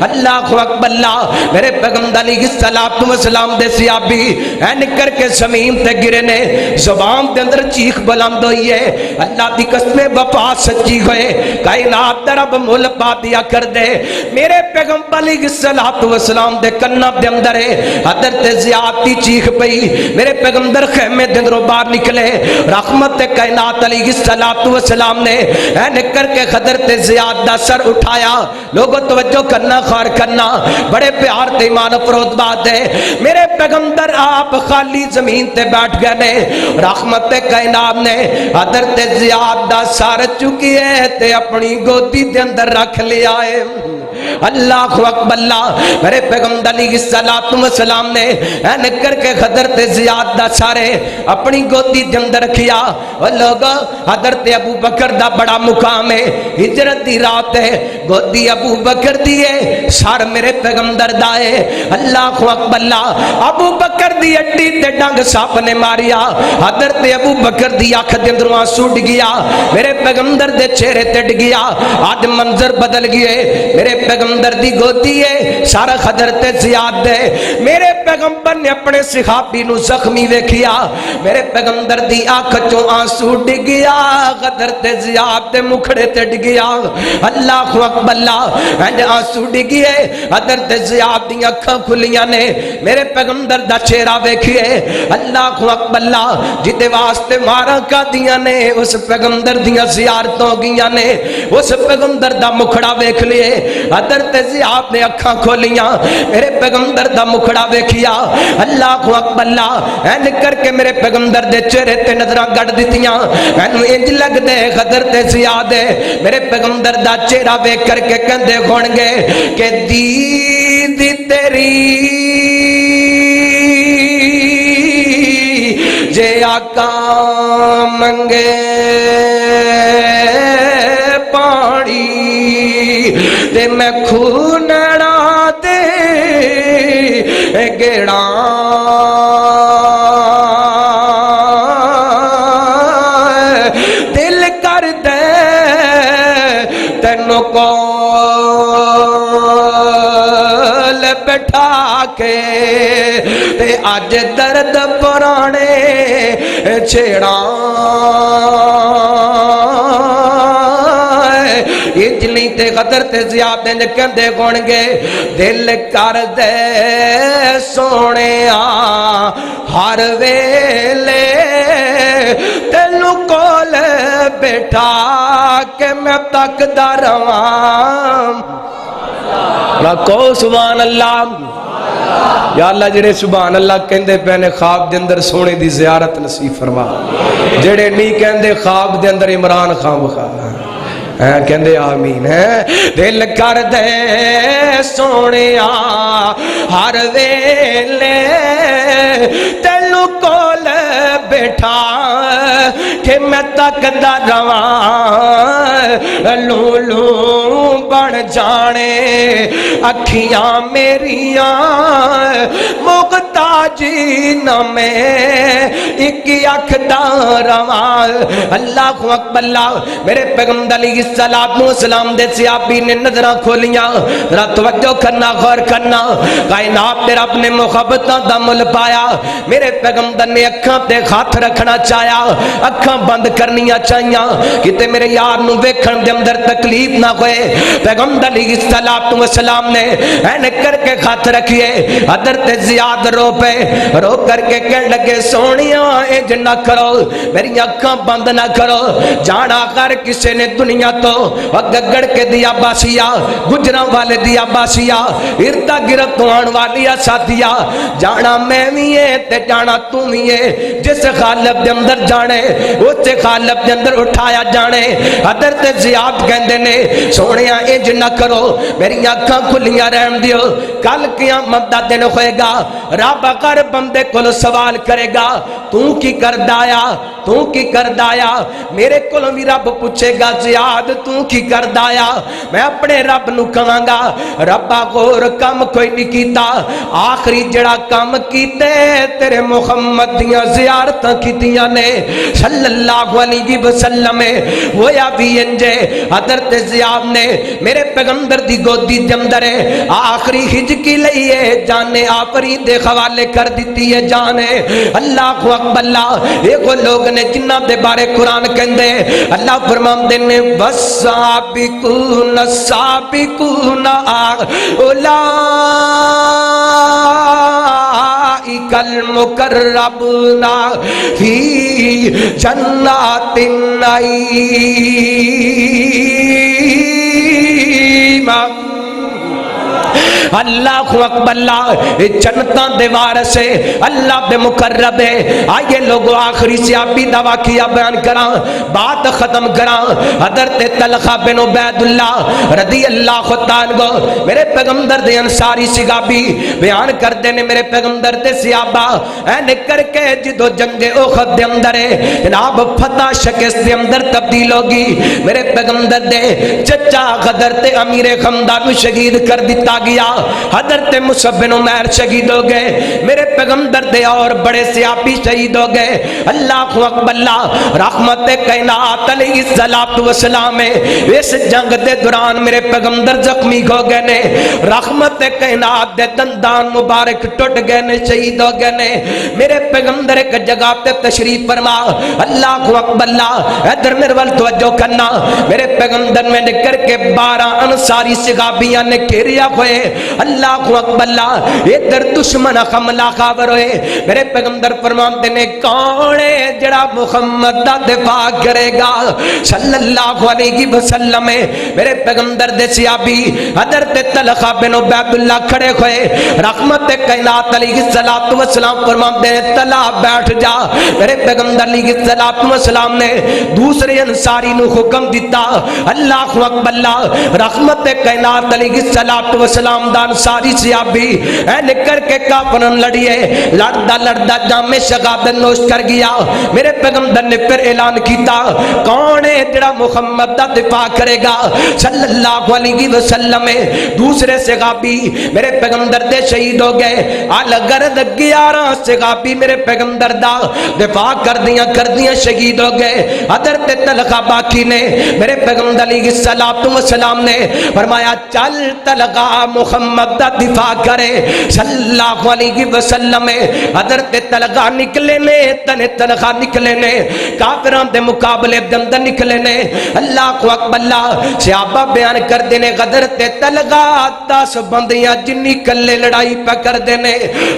اللہ اکبر اللہ میرے پیغمبر علیہ الصلوۃ والسلام دے صحابی این کر کے زمین تے گرے نے زبان دے اندر چیخ بلند ہوئی ہے اللہ دی قسم وفا سچی ہوئے کائنات دا رب مول پا دیا کر دے میرے پیغمبر علیہ الصلوۃ والسلام دے کنا دے اندر حضرت زیاد دی چیخ پئی میرے پیغمبر خیمے دے اندروں باہر نکلے رحمت کائنات علیہ الصلوۃ والسلام نے این کر کے حضرت زیاد دا سر اٹھایا لوگوں توجہ کرنا خار کرنا بڑے پیار تے ایمان افروز بات ہے میرے پیغمبر آپ خالی زمین تے بیٹھ گئے نے رحمت کائنات نے حضرت زیاد دا سار چکی ہے تے اپنی گودی دے اندر رکھ لیا ہے اللہ اکبر اللہ میرے پیغمبر علیہ الصلوۃ والسلام نے این کر کے حضرت زیاد دا سارے اپنی گودی دے اندر رکھیا اور لوگ حضرت ابو بکر دا بڑا مقام ہے ہجرت دی رات ہے گودی ابو بکر دی ہے سار میرے پیغمبر دا ہے اللہ اکبر اللہ ابو بکر دی اٹی تے ڈنگ سپ نے ماریا حضرت ابو بکر دی آنکھ دے اندروں آنسو ڈگیا میرے پیغمبر دے چہرے تے ڈگیا آج منظر بدل گئے میرے پیغمبر دی گودی ہے سارا حضرت زیاد دے میرے پیغمبر نے اپنے صحابی نو زخمی ویکھیا میرے پیغمبر دی آنکھ چوں آنسو ڈگیا حضرت زیاد دے مکھڑے تے ڈگیا اللہ اکبر اللہ اینڈ آنسو ڈگیا ویکھیے حضرت زیاد دی اکھاں کھلیاں نے میرے پیغمبر دا چہرہ ویکھیے اللہ اکبر اللہ جدے واسطے ماراں کادیاں نے اس پیغمبر دیاں زیارتوں گیاں نے اس پیغمبر دا مکھڑا ویکھ لیے حضرت زیاد نے اکھاں کھولیاں میرے پیغمبر دا مکھڑا ویکھیا اللہ اکبر اللہ این کر کے میرے پیغمبر دے چہرے تے نظراں گڑ دتیاں مینوں انج لگ دے حضرت زیاد میرے پیغمبر دا چہرہ ویکھ کر کے کہندے ہون گے کہ دید تیری جے آقا منگے پانی تے میں کھونڑا دے گیڑا دل کر دے تینوں کول بٹھا کے تے آج درد پرانے چھیڑا اجلی تے غدر تے زیادہ کندے گونگے دل کر دے سونے ہر ویلے تینوں کول بیٹھا کہ میں تک دا رواں کو سبحان اللہ یا اللہ جڑے سبحان اللہ کہندے پہنے خواب دے اندر سونے دی زیارت نصیب فرما جڑے نہیں کہندے خواب دے اندر عمران خان بخا کہندے آمین دل کر دے سونے ہر ویلے تینوں کول بیٹھا کہ میں تک دا رواں لولو بن جانے اکھیاں میریاں محتاجی نہ میں ایک اکھ دا رواں اللہ اکبر اللہ میرے پیغمبر علیہ السلام دے صحابی نے نظرہ کھولیاں ذرا توجہ کرنا غور کرنا کائنات دے رب نے محبتاں دا مل پایا میرے پیغمبر نے اکھاں تے ہاتھ رکھنا چاہیا اکھاں بند کرنیاں چاہیاں کتے میرے یار نو ویکھن دے اندر تکلیف نہ ہوئے پیغمبر علیہ السلام نے این کر کے ہاتھ رکھیے حضرت زیاد رو پہ رو کر کے کہنے لگے سونیاں انج نہ کرو میری اکھاں بند نہ کرو جانا کر کسے نے دنیا تو گگڑ کے دیا باسیا گجراں والے دیا باسیا اردا گرد آن والیا ساتھیا جانا میں بھی ہے تے جانا تم ہی ہے جس خالب دے اندر جانے اسے خالب دے اندر اٹھایا جانے حضرت زیاد کہندے نے سونیا انج نہ کرو میری آنکھاں کھلیاں رہن دیو کل قیامت دا دن ہوئے گا رب اگر بندے کو سوال کرے گا تو کی کر دایا تو کی کر دایا میرے کو بھی رب پوچھے گا زیاد تو کی کر دایا میں اپنے رب نو کہاں گا ربا غور کم کوئی نہیں کیتا آخری جڑا کم کیتے تیرے محمد دیاں زیارتاں کیتیاں نے صلی اللہ علیہ وسلم ہویا بھی انجے حضرت زیاد نے میرے پیغمبر دی گودی دے اندر آخری ہجکی لئیے جانے آفری دے حوالے کر دیتی ہے جانے اللہ اکبر اللہ ایک لوگ نے جنہ دے بارے قرآن کہندے اللہ فرمان دینے والسابقون السابقون اولئک المقربون فی جنات النعیم اللہ اکبر اللہ جنتاں دے وارث ہے اللہ دے مقرب ہے آئیے لوگوں آخری سیابی دا واقعہ بیان کراں بات ختم کراں حضرت طلحہ بن عبید اللہ رضی اللہ عنہ میرے پیغمبر دے انصاری صحابی بیان کر دینے میرے پیغمبر دے صحابہ این کر کے جدو جنگ احد دے اندر جناب فتح شکست دے اندر تبدیل ہوگی میرے پیغمبر دے چچا غدر تے امیر خمدان شہید کر دیتا گیا حضرت مصعب بن عمیر شہید ہو گئے، میرے پیغمبر دے اور بڑے صحابی شہید ہو گئے۔ اللہ اکبر، اللہ رحمت کائنات علیہ الصلوۃ والسلام اس جنگ دے دوران میرے پیغمبر زخمی ہو گئے نے، رحمت کائنات دے دندان مبارک ٹوٹ گئے نے، شہید ہو گئے نے۔ میرے پیغمبر ایک جگہ تے تشریف فرما، اللہ اکبر، اللہ ادھر میرے ول توجہ کرنا، میرے پیغمبر میں نکر کے 12 انصاری صحابیاں نے گھیریا ہوئے، اللہ اکبر، اللہ ادھر دشمن حملہ خاور ہوئے۔ میرے پیغمبر فرماتے نے کون ہے جڑا محمد دا دفاع کرے گا صلی اللہ علیہ وسلم؟ میرے پیغمبر دے صحابی حضرت طلحہ بن عبید اللہ کھڑے ہوئے، رحمت کائنات علیہ الصلوۃ والسلام فرماتے ہیں طلحہ بیٹھ جا۔ میرے پیغمبر علیہ الصلوۃ والسلام نے دوسرے انصاری نو حکم دیتا، اللہ اکبر، اللہ رحمت کائنات علیہ الصلوۃ والسلام دا انصاری صحابی اے نکر کے کافرن لڑیے، لڑدا لڑدا جام شہادت نوش کر گیا۔ میرے پیغمبر نے پھر اعلان کیتا کون ہے جڑا محمد دا دفاع کرے گا صلی اللہ علیہ وسلم؟ دوسرے صحابی میرے پیغمبر دے شہید ہو گئے، الگرد 11 صحابی میرے پیغمبر دا دفاع کردیاں شہید ہو گئے۔ حضرت طلحہ باقی نے میرے پیغمبر علیہ الصلوۃ والسلام نے فرمایا چل طلحہ محمد دا دفاع کرے صلی اللہ علیہ وسلم۔ حضرت طلحہ نکلے نے، طلحہ نکلے نے، کافران دے مقابلے دے اندر نکلے نے۔ اللہ اکبر، اللہ صحابہ بیان کر دینے حضرت طلحہ 10 بندیاں جنی کلے لڑائی پہ کر دینے۔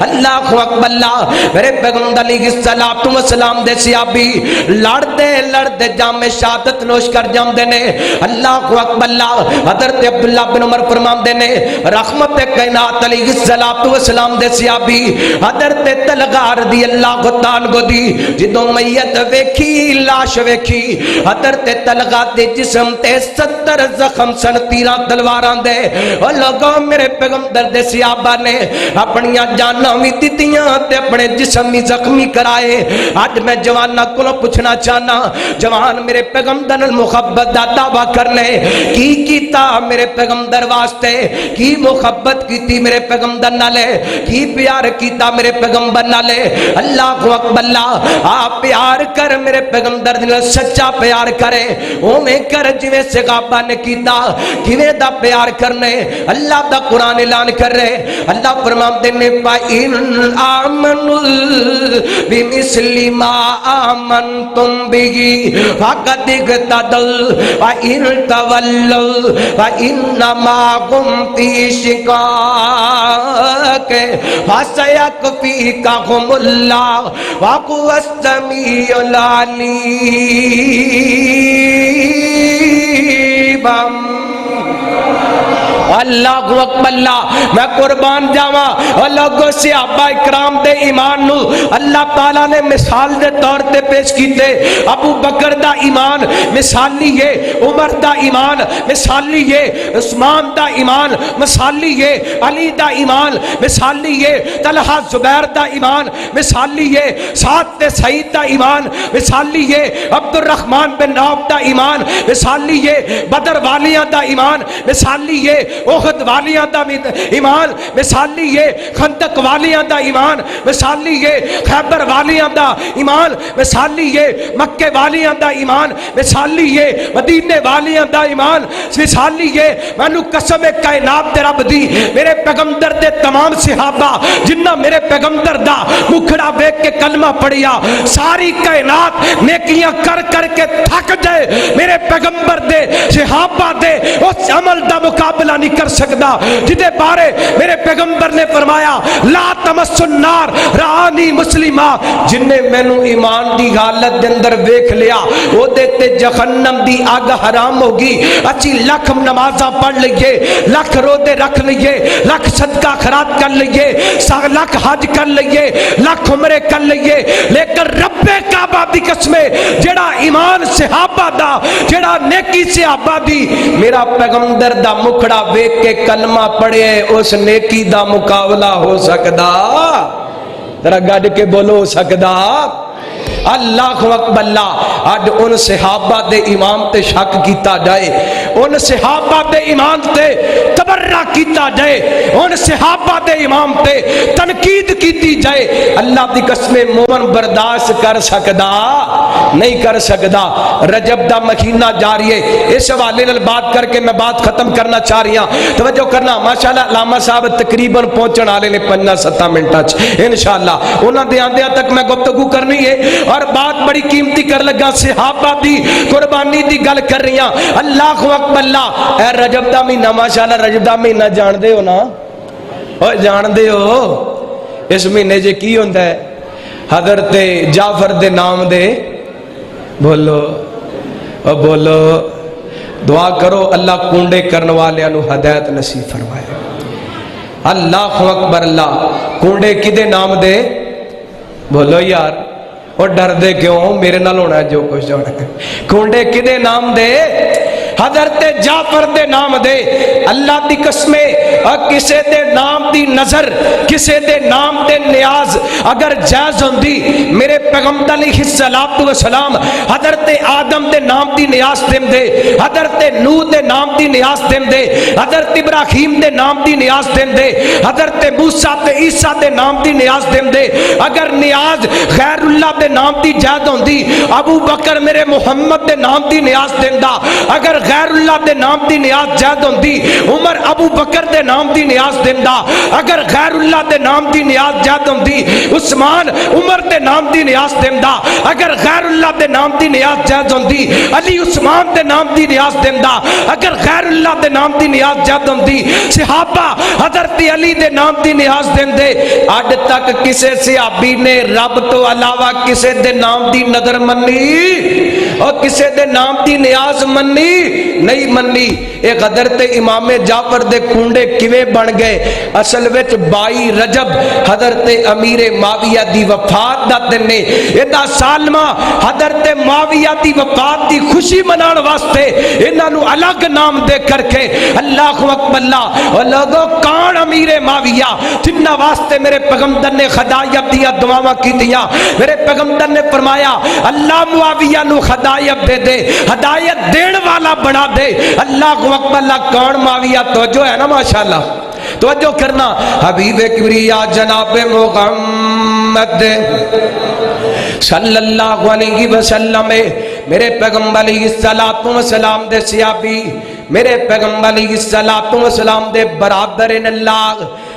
اللہ اکبر، اللہ میرے پیغمبر علیہ الصلوۃ والسلام دے صحابی لڑتے جام شہادت نوش کر جام دینے۔ اللہ اکبر، اللہ حضرت عبداللہ بن عمر فرمان دینے، رحمت کائنات علیہ الصلوۃ والسلام دے صحابی حضرت طلحہ رضی اللہ عنہ دی جدوں میت ویکھی، لاش ویکھی، حضرت طلحہ دے جسم تے 70 زخم سن تیراں تلواراں دے۔ او لوگوں میرے پیغمبر دے صحابہ نے اپنیاں جاناں وی دتیاں تے اپنے جسم وی زخمی کرائے۔ آج میں جواناں کولوں پوچھنا چاہنا، جوان میرے پیغمبر محبت دا دعویٰ کرنے کی کیتا میرے پیغمبر واسطے، کی محبت کیتی میرے پیغمبر نالے، کی پیار کیتا میرے پیغمبر نالے۔ اللہ اکبر، اللہ آپ پیار کر میرے پیغمبر نے سچا پیار کرے اوویں کر جویں صحابہ نے کیتا، کیویں دا پیار کرنے اللہ دا قرآن اعلان کر رہے۔ اللہ فرماتے نے فَإِنْ آمَنُوا بِمِثْلِ مَا آمَنْتُمْ بِهِ فَقَدِ اهْتَدَوْا وَإِنْ تَوَلَّوْا فَإِنَّمَا هُمْ فِي شِقَاقٍ فَسَيَكْفِيكَهُمُ اللَّهُ وَهُوَ السَّمِيعُ الْعَلِيمُ۔ اللہ اکبر، اللہ میں قربان جاواں اور لوگوں صحابہ اکرام دے ایمان نو اللہ تعالیٰ نے مثال دے طور تے پیش کیتے۔ ابو بکر دا ایمان مثالی ہے، عمر دا ایمان مثالی ہے، عثمان دا ایمان مثالی ہے، علی دا ایمان مثالی ہے، طلحہ زبیر دا ایمان مثالی ہے، سعد تے سعید دا ایمان مثالی ہے، عبد الرحمن بن عوف دا ایمان مثالی ہے، بدر والیاں دا ایمان مثالی ہے، احد والیاں دا ایمان مثالی ہے، خندق والیاں دا ایمان مثالی ہے، خیبر والیاں دا ایمان مثالی ہے، مکہ والیاں دا ایمان مثالی ہے، مدینے والیاں دا ایمان مثالی ہے۔ مینوں قسم کائنات دے رب دی میرے پیغمبر دے تمام صحابہ جنہ میرے پیغمبر دا مکھڑا ویکھ کے کلمہ پڑھیا ساری کائنات نیکیاں کر کر کے تھک جائے، میرے پیغمبر دے صحابہ دے اس عمل دا مقابلہ نہیں کر سکتا جدے بارے میرے پیغمبر نے فرمایا لا تمس النار رانی مسلمہ، جن نے مینوں ایمان دی حالت دے اندر ویکھ لیا او دے تے جہنم دی آگ حرام ہوگی۔ اچھی لکھ نمازاں پڑھ لئیے، لکھ روزے رکھ لئیے، لکھ صدقہ خیرات کر لئیے، لکھ حج کر لئیے، لکھ عمرے کر لئیے، لیکن رب کعبہ دی قسم جڑا ایمان صحابہ دا، جڑا نیکی صحابہ دی میرا پیغمبر دا مکھڑا ویکھ کے کلمہ پڑھے اس نیکی دا مقابلہ ہو سکدا؟ ذرا گڈ کے بولو ہو سکدا؟ اللہ اکبر، اللہ آج ان صحابہ دے امام تے شک کیتا جائے، ان صحابہ دے ایمان تے تبرہ کیتا جائے، ان صحابہ دے امام تے تنقید کیتی جائے، اللہ دی قسم مومن برداشت کر سکدا نہیں کر سکدا۔ رجب دا مہینہ جاری ہے، اس حوالے نال بات کر کے میں بات ختم کرنا چاہ رہی ہوں، توجہ کرنا۔ ماشاءاللہ علامہ صاحب تقریباً پہنچن والے نے 5-7 منٹاں انشاءاللہ انہاں دے آندیاں تک میں گفتگو کرنی ہے، اور بات بڑی قیمتی کر لگا، صحابہ دی قربانی دی گل کر رہی ہاں۔ اللہ اکبر اللہ۔ اے رجب دا مہینہ، ماشاءاللہ رجب دا مہینہ جان دے ہو نا، او جان دے ہو اس مہینے جے کی ہوندا ہے؟ حضرت جعفر دے نام دے بولو او بولو، دعا کرو اللہ کنڈے کرنے والے انو ہدایت نصیب فرمائے۔ اللہ اکبر اللہ۔ کنڈے کدے نام دے بولو یار، اور ڈر دے کیوں؟ میرے نال ہونا ہے جو کچھ ہونا ہے۔ کنڈے کدے نام دے؟ حضرت جعفر دے نام دے۔ اللہ دی قسمے کسے دے نام دی نظر، کسے دے نام دے نیاز اگر جائز ہوندی، میرے پیغمبر علیہ السلام حضرت آدم دے نام دی نیاز دیں دے، حضرت نوح دے نام دی نیاز دیں دے، حضرت ابراہیم دے نام دی نیاز دیں دے، حضرت موسیٰ تے عیسیٰ دے نام دی نیاز دیں دے۔ اگر نیاز غیر اللہ دے نام دی جائز ہوندی، ابو بکر میرے محمد دے نام دی نیاز دیں دا۔ اگر غیر اللہ دے نام دی نیاز جائز ہوندی، عمر ابو بکر دے نام دی نیاز دیندا۔ اگر غیر اللہ دے نام دی نیاز جائز ہوندی، عثمان عمر دے نام دی نیاز دیندا۔ اگر غیر اللہ دے نام دی نیاز جائز ہوندی، علی عثمان دے نام دی نیاز دیندا۔ اگر غیر اللہ دے نام دی نیاز جائز ہوندی، صحابہ حضرت علی دے نام دی نیاز دیندے۔ اج تک کسے صحابی نے رب تو علاوہ کسے دے نام دی نظر منی اور کسے دے نام دی نیاز منی نہیں منی۔ اے حضرت امام جعفر دے کنڈے کیویں بن گئے؟ اصل وچ 22 رجب حضرت امیر معاویہ دی وفات دا دن نے، ایدا سالمہ حضرت معاویہ دی وفات دی خوشی منان واسطے انہاں نو الگ نام دے کر کے اللہ اکبر اللہ۔ اور لوگوں کون امیر معاویہ جنہاں واسطے میرے پیغمبر نے ہدایت دیا دعاواں کیتیاں؟ میرے پیغمبر نے فرمایا اللہ معاویہ نو ہدایت دے دے، ہدایت دین والا بنا دے۔ اللہ اکبر اللہ۔ کون معاویہ؟ توجہ ہے نا ماشاءاللہ، توجہ کرنا۔ حبیب کبریا جناب محمد صلی اللہ علیہ وسلم، میرے پیغمبر علیہ السلام دے صحابی، میرے پیغمبر علیہ السلام دے برادر اللہ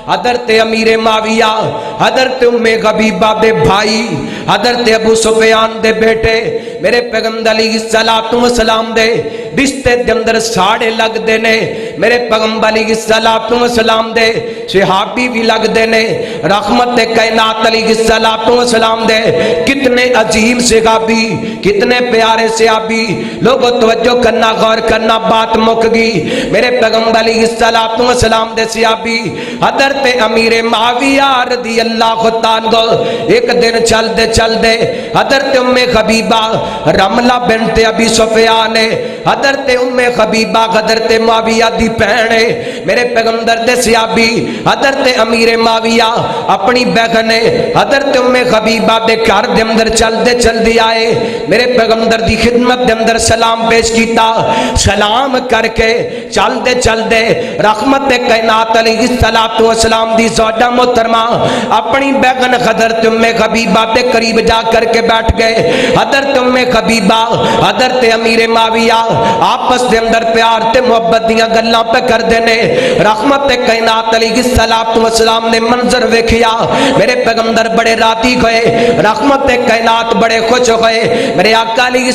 حضرت امیر معاویہ، حضرت ام حبیبہ دے بھائی، حضرت ابو سفیان دے بیٹے، میرے پیغمبر علیہ السلام دے رشتے دے اندر ساڑے لگ دے نے۔ میرے پیغمبر علیہ السلام دے صحابی بھی لگ دے نے۔ رحمت کائنات علیہ السلام دے کتنے عظیم صحابی، کتنے پیارے صحابی۔ لوگوں توجہ کرنا، غور کرنا، بات مک گئی۔ میرے پیغمبر علیہ السلام دے صحابی حضرت امیر معاویہ رضی اللہ عنہ ایک دن چل دے حضرت ام حبیبہ رملہ بنت ابی سفیان، حضرت ام حبیبہ حضرت معاویہ دی بہن، میرے پیغمبر دے صحابی حضرت امیر معاویہ اپنی بہن حضرت ام حبیبہ دے گھر دے اندر چل دے آئے۔ میرے پیغمبر دی خدمت دے اندر سلام پیش کیتا، سلام کر کے چل دے رحمت کائنات علیہ السلام دی زوجہ محترمہ اپنی بہن حضرت ام حبیبہ دے قریب جا کر کے بیٹھ گئے۔ حضرت ام حبیبہ حضرت امیر معاویہ آپس دے اندر پیار تے محبت دیاں گلاں پہ کر دینے۔ رحمت کائنات علیہ السلام نے منظر ویکھیا، میرے پیغمبر بڑے راضی ہوئے، رحمت کائنات بڑے خوش ہوئے۔ میرے آقا علیہ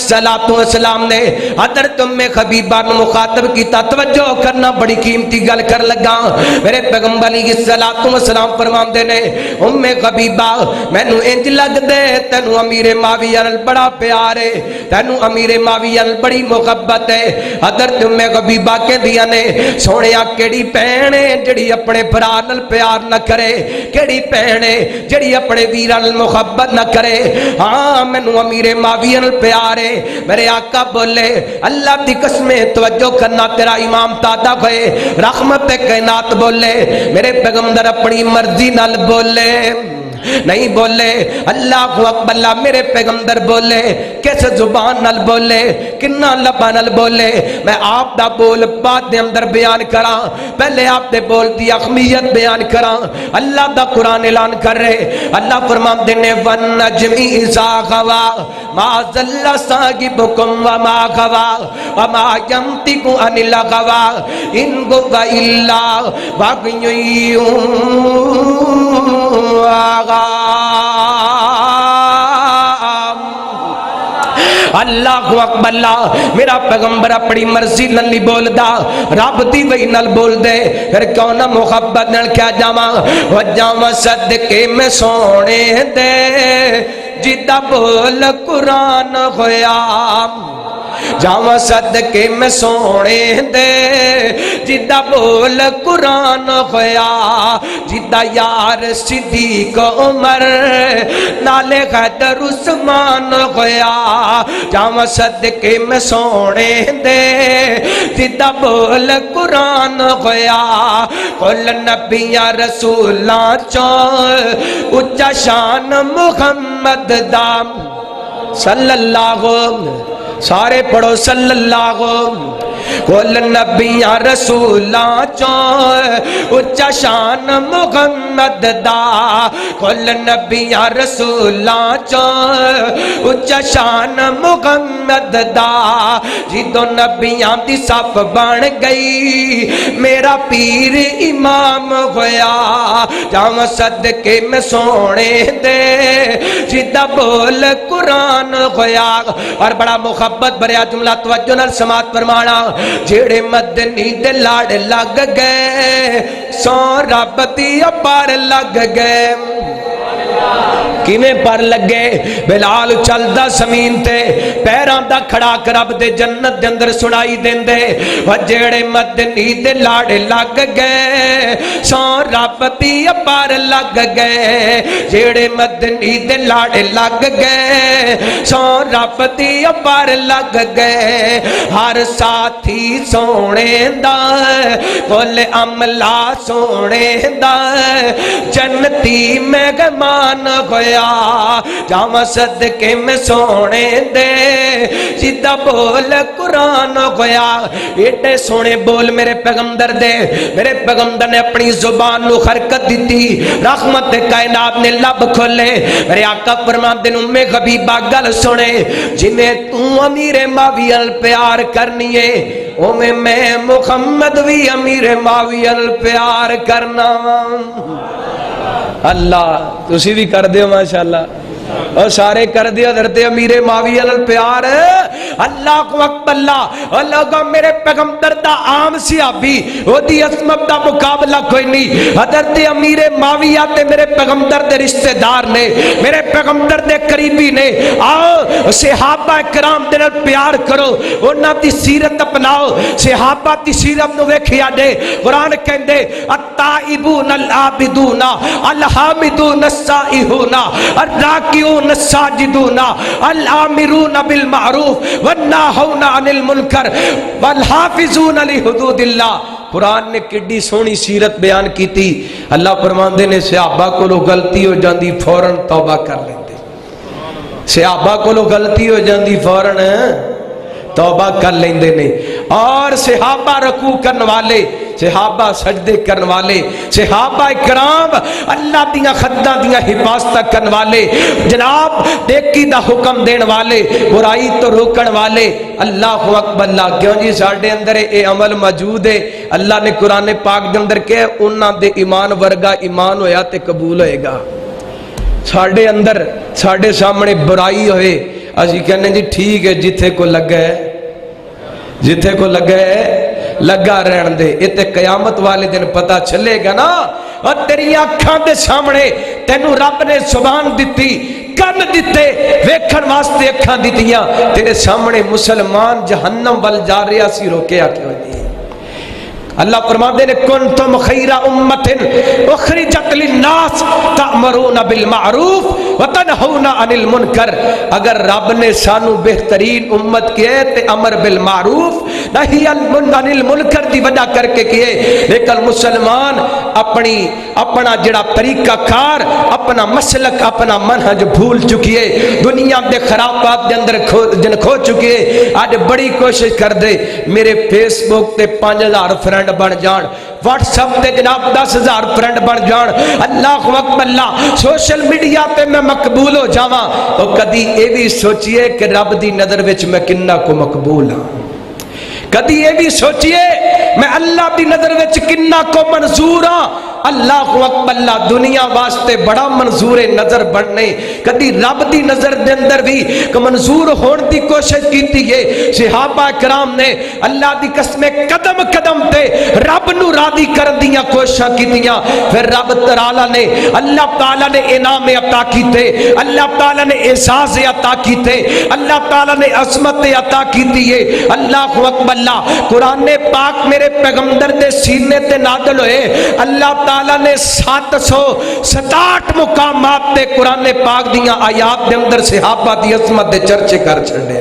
السلام نے حضرت ام حبیبہ نے مخاطب کیتا، توجہ کرنا بڑی قیمتی گل کر لگا۔ میرے پیغمبر علیہ السلام فرماندے نے ام حبیبہ مینوں انج لگ دے تینوں امیر معاویہ نال بڑا پیار ہے، تینوں امیر معاویہ نال بڑی محبت ہے۔ حضرت ام حبیبہ کہندیاں نے سونیا کیڑی بہن ہے جڑی اپنے بھرا نال پیار نہ کرے، کیڑی بہن ہے جڑی اپنے ویراں نال محبت نہ کرے؟ ہاں مینوں امیر معاویہ نال پیار ہے۔ میرے آقا بولے اللہ دی قسم توجہ کرنا تیرا امام دادا ہوئے رحمت کائنات بولے، میرے پیغمبر اپنی مرضی نال بولے نہیں بولے اللہ اکبر اللہ میرے پیغمبر بولے کس زبان نال بولے کنہ لبا نال بولے میں آپ دا بول بعد دے اندر بیان کرا پہلے آپ دے بول دی اخمیت بیان کرا اللہ دا قرآن اعلان کر رہے اللہ فرمان دینے وَالنَّجْمِ إِذَا غَوَى مَا ضَلَّ صَاحِبُكُمْ وَمَا غَوَى وَمَا يَنطِقُ عَنِ الْهَوَى إِنْ هُوَ إِلَّا وَحْيٌ يُوحَىٰ اللہ اکبر اللہ میرا پیغمبر اپنی مرضی نال نہیں بولدا رب دی وحی نال بول دے پھر کیوں نہ محبت نال کیا جاواں او جاواں صدقے میں سونے دے جدا بول قرآن ہویا جاواں صدقے میں سونے دے جدا بول قرآن ہویا جدا یار صدیق عمر نالے حیدر عثمان ہویا جاواں صدقے میں سونے دے جدا بول قرآن ہویا کل نبیاں رسولاں چوں اچا شان محمد دام صلی اللہ سارے پڑھو صلی اللہ کل نبیاں رسولاں چوں اچا شان محمد دا کل نبیاں رسولاں چوں اچا شان محمد دا جدو نبیاں دی صف بن گئی میرا پیر امام ہویا جاواں صدقے میں سونے دے جدا بول قرآن ہویا اور بڑا محبت بریا جملہ توجہ نال سماعت فرمانا جیڑے مدنی دے لاڑ لگ گئے سو رب دی پار لگ گئے کیویں پر لگے بلال چلدا زمین تے پیراں دا کھڑا کر رب دے جنت دے اندر سنائی دیندے او جیڑے مدنی دے لاڑ لگ گئے سو رب دی پار لگ گئے جیڑے مدنی دے لاڑ لگ گئے سو رب دی پار لگ گئے ہر ساتھی سونے دا کل عملہ سونے دا جنتی مہمان ہویا جاواں صدقے میں سونے دے جدا بول قرآن ہویا ایڈے سونے بول میرے پیغمبر دے میرے پیغمبر نے اپنی زبان نو حرکت دیتی رحمت کائنات نے لب کھولے میرے آقا فرماندے ام حبیبہ گل سنے جنہیں تو امیر معاویہ پیار کرنی ہے او میں محمد بھی امیر معاویہ پیار کرنا اللہ تسی بھی کر دیو ماشاءاللہ اور سارے کر دیا حضرت امیر معاویہ پیار اللہ کو اکبر اللہ کا میرے پیغمبر دا عام صحابی او دی عظمت دا مقابلہ کوئی نہیں حضرت امیر معاویہ تے میرے پیغمبر دے رشتہ دار نے میرے پیغمبر دے قریبی نے آؤ صحابہ کرام دے نال پیار کرو انہاں دی سیرت اپناؤ صحابہ دی سیرت نو ویکھیا دے قرآن کہندے التائبون العابدون الحامدون السائحون الراکعون الساجدون الآمرون بالمعروف والناہون عن المنکر والحافظون لحدود اللہ قرآن نے کڈی سونی سیرت بیان کی تھی اللہ فرماندے نے صحابہ کو لو غلطی ہو جاندی فوراں توبہ کر لیندے صحابہ کو لو غلطی ہو جاندی فوراں توبہ کر لیندے نے اور صحابہ رکوع کرن والے صحابہ سجدے کرن والے صحابہ کرام اللہ دیاں خداں دیاں حفاظت کرن والے جناب نیکی دا حکم دین والے برائی تو روکن والے اللہ اکبر اللہ کیوں جی ساڈے اندر اے عمل موجود ہے اللہ نے قرآن پاک دے اندر کہ انہاں دے ایمان ورگا ایمان ہویا تے قبول ہوئے گا ساڈے اندر ساڈے سامنے برائی ہوئے اسی کہنے جی ٹھیک ہے جتھے کو لگا ہے جتھے کو لگا ہے لگا رہن دے اتے قیامت والے دن پتہ چلے گا نا اور تیری آنکھاں دے سامنے تینوں رب نے زبان دیتی کن دیتے ویکھن واسطے اکھاں دیتیاں تیرے سامنے مسلمان جہنم وال جا رہا سی روکیا کیوں نہیں اللہ فرماتے ہیں کنتم خیر امت اخرجت للناس تأمرون بالمعروف وتنہونا عن المنکر، اگر رب نے سانو بہترین امت کیے تے امر بالمعروف نہی عن المنکر دی وجہ کر کے کیے، لیکن مسلمان اپنا جڑا طریقہ کار، اپنا مسلک، اپنا منہج بھول چکیے، دنیا دے خرابات دے اندر جن کھو چکیے۔ آج بڑی کوشش کر دے میرے فیس بک تے 5000 فرینڈ بن جان، واٹس ایپ تے جناب 10,000 فرینڈ بن جان، اللہ اکبر، اللہ سوشل میڈیا تے میں مقبول ہو جاواں، تو کدی اے بھی سوچئے کہ رب دی نظر وچ میں کنا کو مقبول ہاں، کدی یہ بھی سوچئے میں اللہ دی نظر وچ کنا کو منظور ہاں۔ اللہ اکبر، اللہ دنیا واسطے بڑا منظور نظر بننے، کدی رب دی نظر دے اندر بھی منظور ہون دی کوشش کیتی ہے۔ صحابہ کرام نے اللہ دی قسم قدم قدم تے رب نو راضی کرن دیاں کوششاں کیتیاں، پھر رب تعالی نے اللہ تعالی نے انعام عطا کیتے، اللہ تعالی نے اعزاز عطا کیتے، اللہ تعالی نے عظمت عطا کیتی ہے۔ اللہ اکبر، اللہ قرآن پاک میرے پیغمبر دے سینے تے نازل ہوئے، اللہ تعالیٰ نے 767 مقامات تے قرآن پاک دیاں آیات دے اندر صحابہ دی عظمت دے چرچے کر چھڑے۔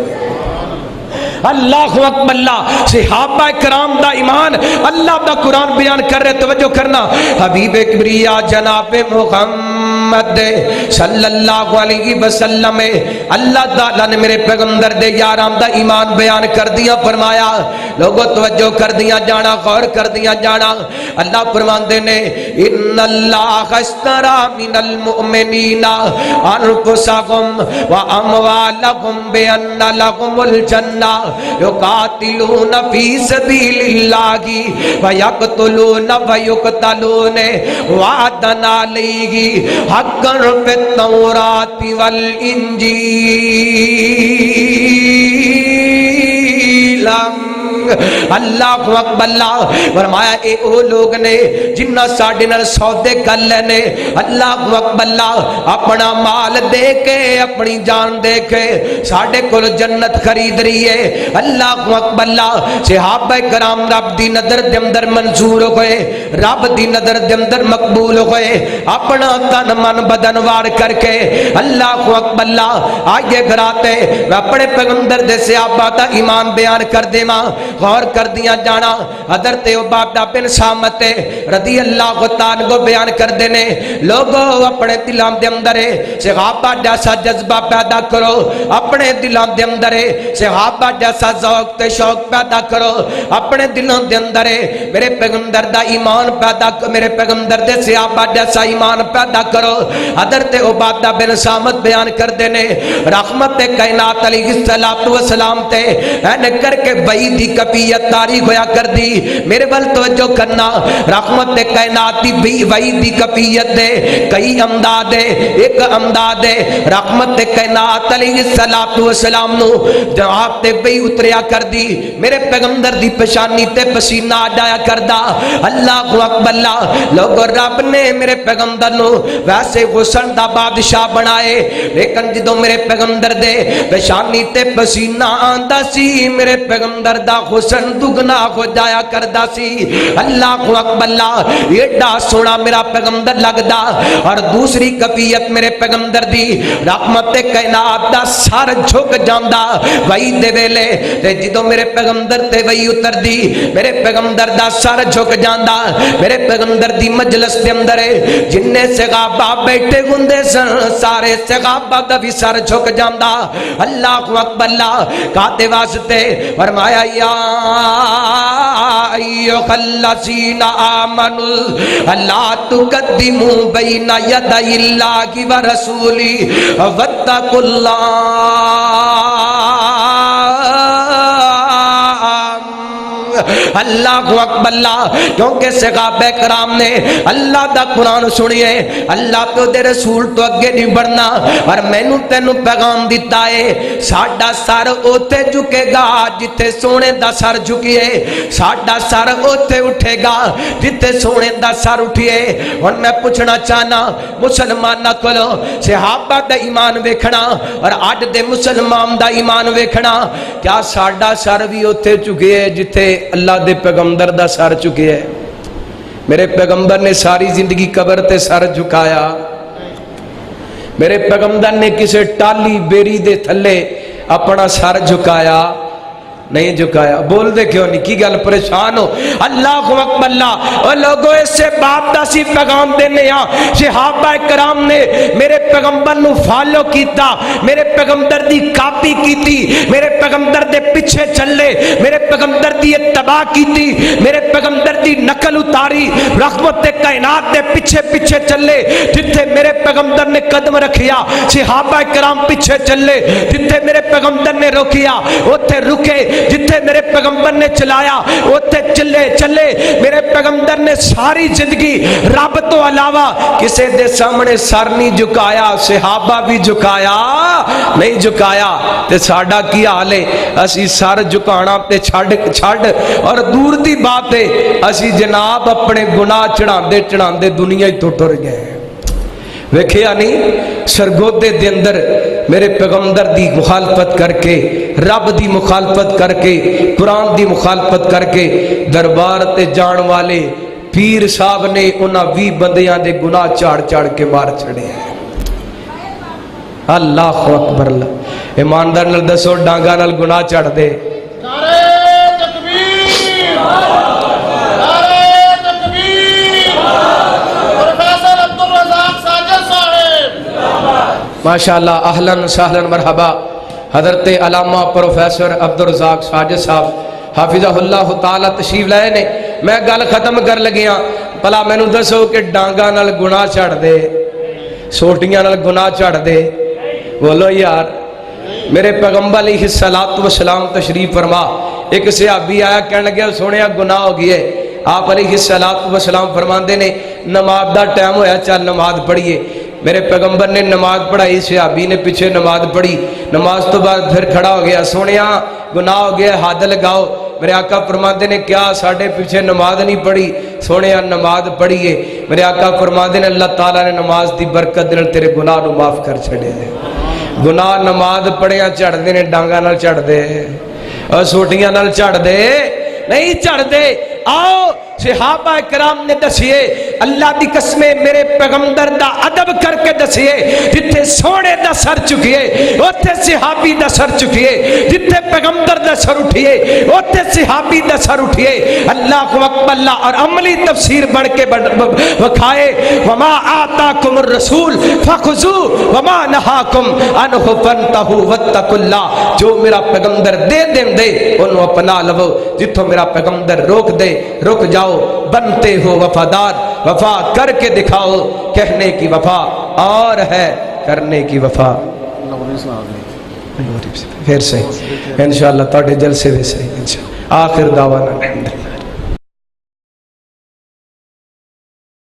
اللہ اکبر، اللہ صحابہ کرام دا ایمان اللہ دا قرآن بیان کر رہے، توجہ کرنا، حبیب کبریا جناب محمد صلی اللہ علیہ وسلم، اللہ تعالیٰ نے میرے پیغمبر دے یارام دا ایمان بیان کر دیا، فرمایا لوگوں توجہ کر دیا جانا، غور کر دیا جانا، اللہ فرماندے نے ان اللہ اشترى من المؤمنین انفسهم واموالهم بان لهم الجنہ یقاتلون فی سبیل اللہ ویقتلون ویقتلون وعدا علیہ حقا فی التوراۃ والانجیل۔ اللہ اکبر، اللہ فرمایا اے او لوگ نے جنہ ساڈے نال سودے کر لینے، اللہ اکبر، اللہ اپنا مال دے کے اپنی جان دے کے ساڈے کول جنت خرید رہی ہے۔ اللہ اکبر، اللہ صحابہ کرام رب دی نظر دے اندر منظور ہوئے، رب دی نظر دے اندر مقبول ہوئے، اپنا تن من بدن وار کر کے اللہ اکبر، اللہ آئیے گھراتے میں اپنے پیغمبر دے صحابہ دا ایمان بیان کر دے ماں، غور کر دیا جانا۔ حضرت عبادہ بن صامت رضی اللہ تعالیٰ کو بیان کر دینے، لوگوں اپنے دلان دے اندر صحابہ جیسا جذبہ پیدا کرو، اپنے دلان دے اندر صحابہ جیسا ذوق تے شوق پیدا کرو، اپنے دلان دے اندر میرے پیغمبر دا ایمان پیدا کرو، میرے پیغمبر دے صحابہ جیسا ایمان پیدا کرو۔ حضرت عبادہ بن صامت بیان کر دینے، رحمت کائنات علیہ السلام تے این کر کے بئی دی کفیت تاریخ ہویا کر دی، میرے بل توجہ کرنا، رحمت کائنات دی وحی دی کفیت دے کئی امداد ہے، ایک امداد ہے رحمت کائنات علیہ السلام نو جواب تے وحی اتریا کر دی، میرے پیغمبر دی پشانی تے پسینہ آ جایا کر دا۔ اللہ اکبر، اللہ لوگو رب نے میرے پیغمبر نو ویسے غسل دا بادشاہ بنائے، لیکن جدو میرے پیغمبر دے پشانی تے پسینہ آندا سی، میرے پیغمبر دا حسن دگنا ہو جایا کردا سی۔ اللہ اکبر، اللہ ایڈا سونا میرا پیغمبر لگدا، اور دوسری کفیت میرے پیغمبر دی رحمت کائنات دا سر جھک جاندا وہی دے ویلے تے جدوں میرے پیغمبر تے وہی اتر دی، میرے پیغمبر دا سر جھک جاندا، میرے پیغمبر دی مجلس دے اندر جننے صحابہ بیٹھے ہوندے سن سارے صحابہ دا بھی سر جھک جاندا۔ اللہ اکبر، اللہ کاتے واسطے فرمایا یا ایھا الذین آمنوا لا تقدموا بین یدی اللہ ورسولہ واتقوا اللہ اکبر، اللہ کیونکہ صحابہ کرام نے اللہ دا قرآن سنیے، اللہ تو دے رسول تو اگے نہیں بڑھنا، اور میں نو تینو پیغام دیتا ہے ساڈا سر اوتے جھکے گا جتے سونے دا سر جھکیے، ساڈا سر اوتے اٹھے گا جتے سونے دا سر اٹھیے۔ اور میں پوچھنا چاہنا مسلماناں کولوں صحابہ دا ایمان ویکھنا اور اج دے مسلمان دا ایمان ویکھنا، کیا ساڈا سر بھی اوتے جھکے جتے اللہ دے پیغمبر دا سر چکے ہے؟ میرے پیغمبر نے ساری زندگی قبر تے سر جھکایا، میرے پیغمبر نے کسی ٹالی بیری دے تھلے اپنا سر جھکایا نہیں جھکایا؟ بول دے کیوں نہیں؟ کی گل پریشان ہو؟ اللہ اکبر اللہ۔ اور لوگوں اس سے باپ دا سی پیغام دینے صحابہ کرام نے میرے پیغمبر نو فالو کیتا، میرے پیغمبر دی کاپی کیتی، میرے پیغمبر دے پیچھے چلے، میرے پیغمبر دی اتباع کیتی، میرے پیغمبر دی نقل اتاری، رحمت کائنات دے پیچھے پیچھے چلے، جتھے میرے پیغمبر نے قدم رکھیا صحابہ کرام پیچھے چلے، جتھے میرے پیغمبر نے روکیا اوتھے رکے، جتھے میرے پیغمبر نے چلایا اوتھے چلے چلے۔ میرے پیغمبر نے ساری زندگی رب تو علاوہ کسی دے سامنے سر نہیں جھکایا، صحابہ بھی جھکایا نہیں جھکایا۔ تے ساڈا کی حال ہے؟ اسی سر جھکانا تے چھڈ اور دور دی بات ہے اسی جناب اپنے گناہ چڑھاندے چڑھاندے دنیا ہی تو ٹر گئے۔ ویکھیا نہیں سرگودے دے اندر میرے پیغمبر دی مخالفت کر کے، رب دی مخالفت کر کے، قرآن دی مخالفت کر کے دربار تے جان والے پیر صاحب نے انہاں 20 بندیاں دے گناہ چاڑ چاڑ کے مار چھڑے ہیں۔ اللہ اکبر اللہ۔ ایماندار نال دسو ڈانگا نال گناہ چڑھ دے؟ ماشاءاللہ اہلاً سہلاً مرحبا۔ حضرت علامہ پروفیسر عبدالرزاق ساجد صاحب حافظہ اللہ تعالیٰ تشریف لائے نے۔ میں گل ختم کر لگیاں، پلا میں نو دسو کہ ڈانگا نال گناہ چڑھ دے، سوٹیاں نال گناہ چڑھ دے؟ بولو یار۔ میرے پیغمبر علیہ السلام تشریف فرما، ایک صحابی آیا کہنے لگا سونیا گناہ ہو گیا ہے۔ آپ علیہ السلام فرماندے نے نماز دا ٹائم ہویا چل نماز پڑھیے۔ میرے پیغمبر نے نماز پڑھائی، صحابی نے پیچھے نماز پڑھی، نماز تو بعد پھر کھڑا ہو گیا، سونیا گناہ ہو گیا ہاتھ لگاؤ۔ میرے آقا فرماندے نے کیا ساڑھے پیچھے نماز نہیں پڑھی؟ سونیا نماز پڑھیے۔ میرے آقا فرماندے نے اللہ تعالیٰ نے نماز دی برکت دے تیرے گناہ نو معاف کر چھڑے دے۔ گناہ نماز پڑھیاں چڑھ دے نے ڈانگا نال چڑھ دے اور سوٹیاں نال چڑھ دے نہیں چڑھ دے۔ آؤ صحابہ کرام نے دسیے اللہ دی قسمیں میرے پیغمبر دا ادب کر کے دسیے، جتھے سونے دا سر چکیے اوتھے صحابی دا سر چکیے، جتھے پیغمبر دا سر اٹھیے اوتھے صحابی دا سر اٹھیے۔ اللہ اکبر اللہ۔ اور عملی تفسیر بڑھ کے وکھائے وما آتاکم الرسول فخذوہ وما نہاکم عنہ فانتہوا واتقوا اللہ۔ جو میرا پیغمبر دے دے انہوں اپنا لو، جتھوں میرا پیغمبر روک دے رک جاؤ۔ بنتے ہو وفادار، وفا کر کے دکھاؤ، کہنے کی وفا اور ہے کرنے کی وفا پھر سے انشاءاللہ تاڑے جلسے بھی صحیح انشاءاللہ۔ آخر دعوانا الحمدللہ۔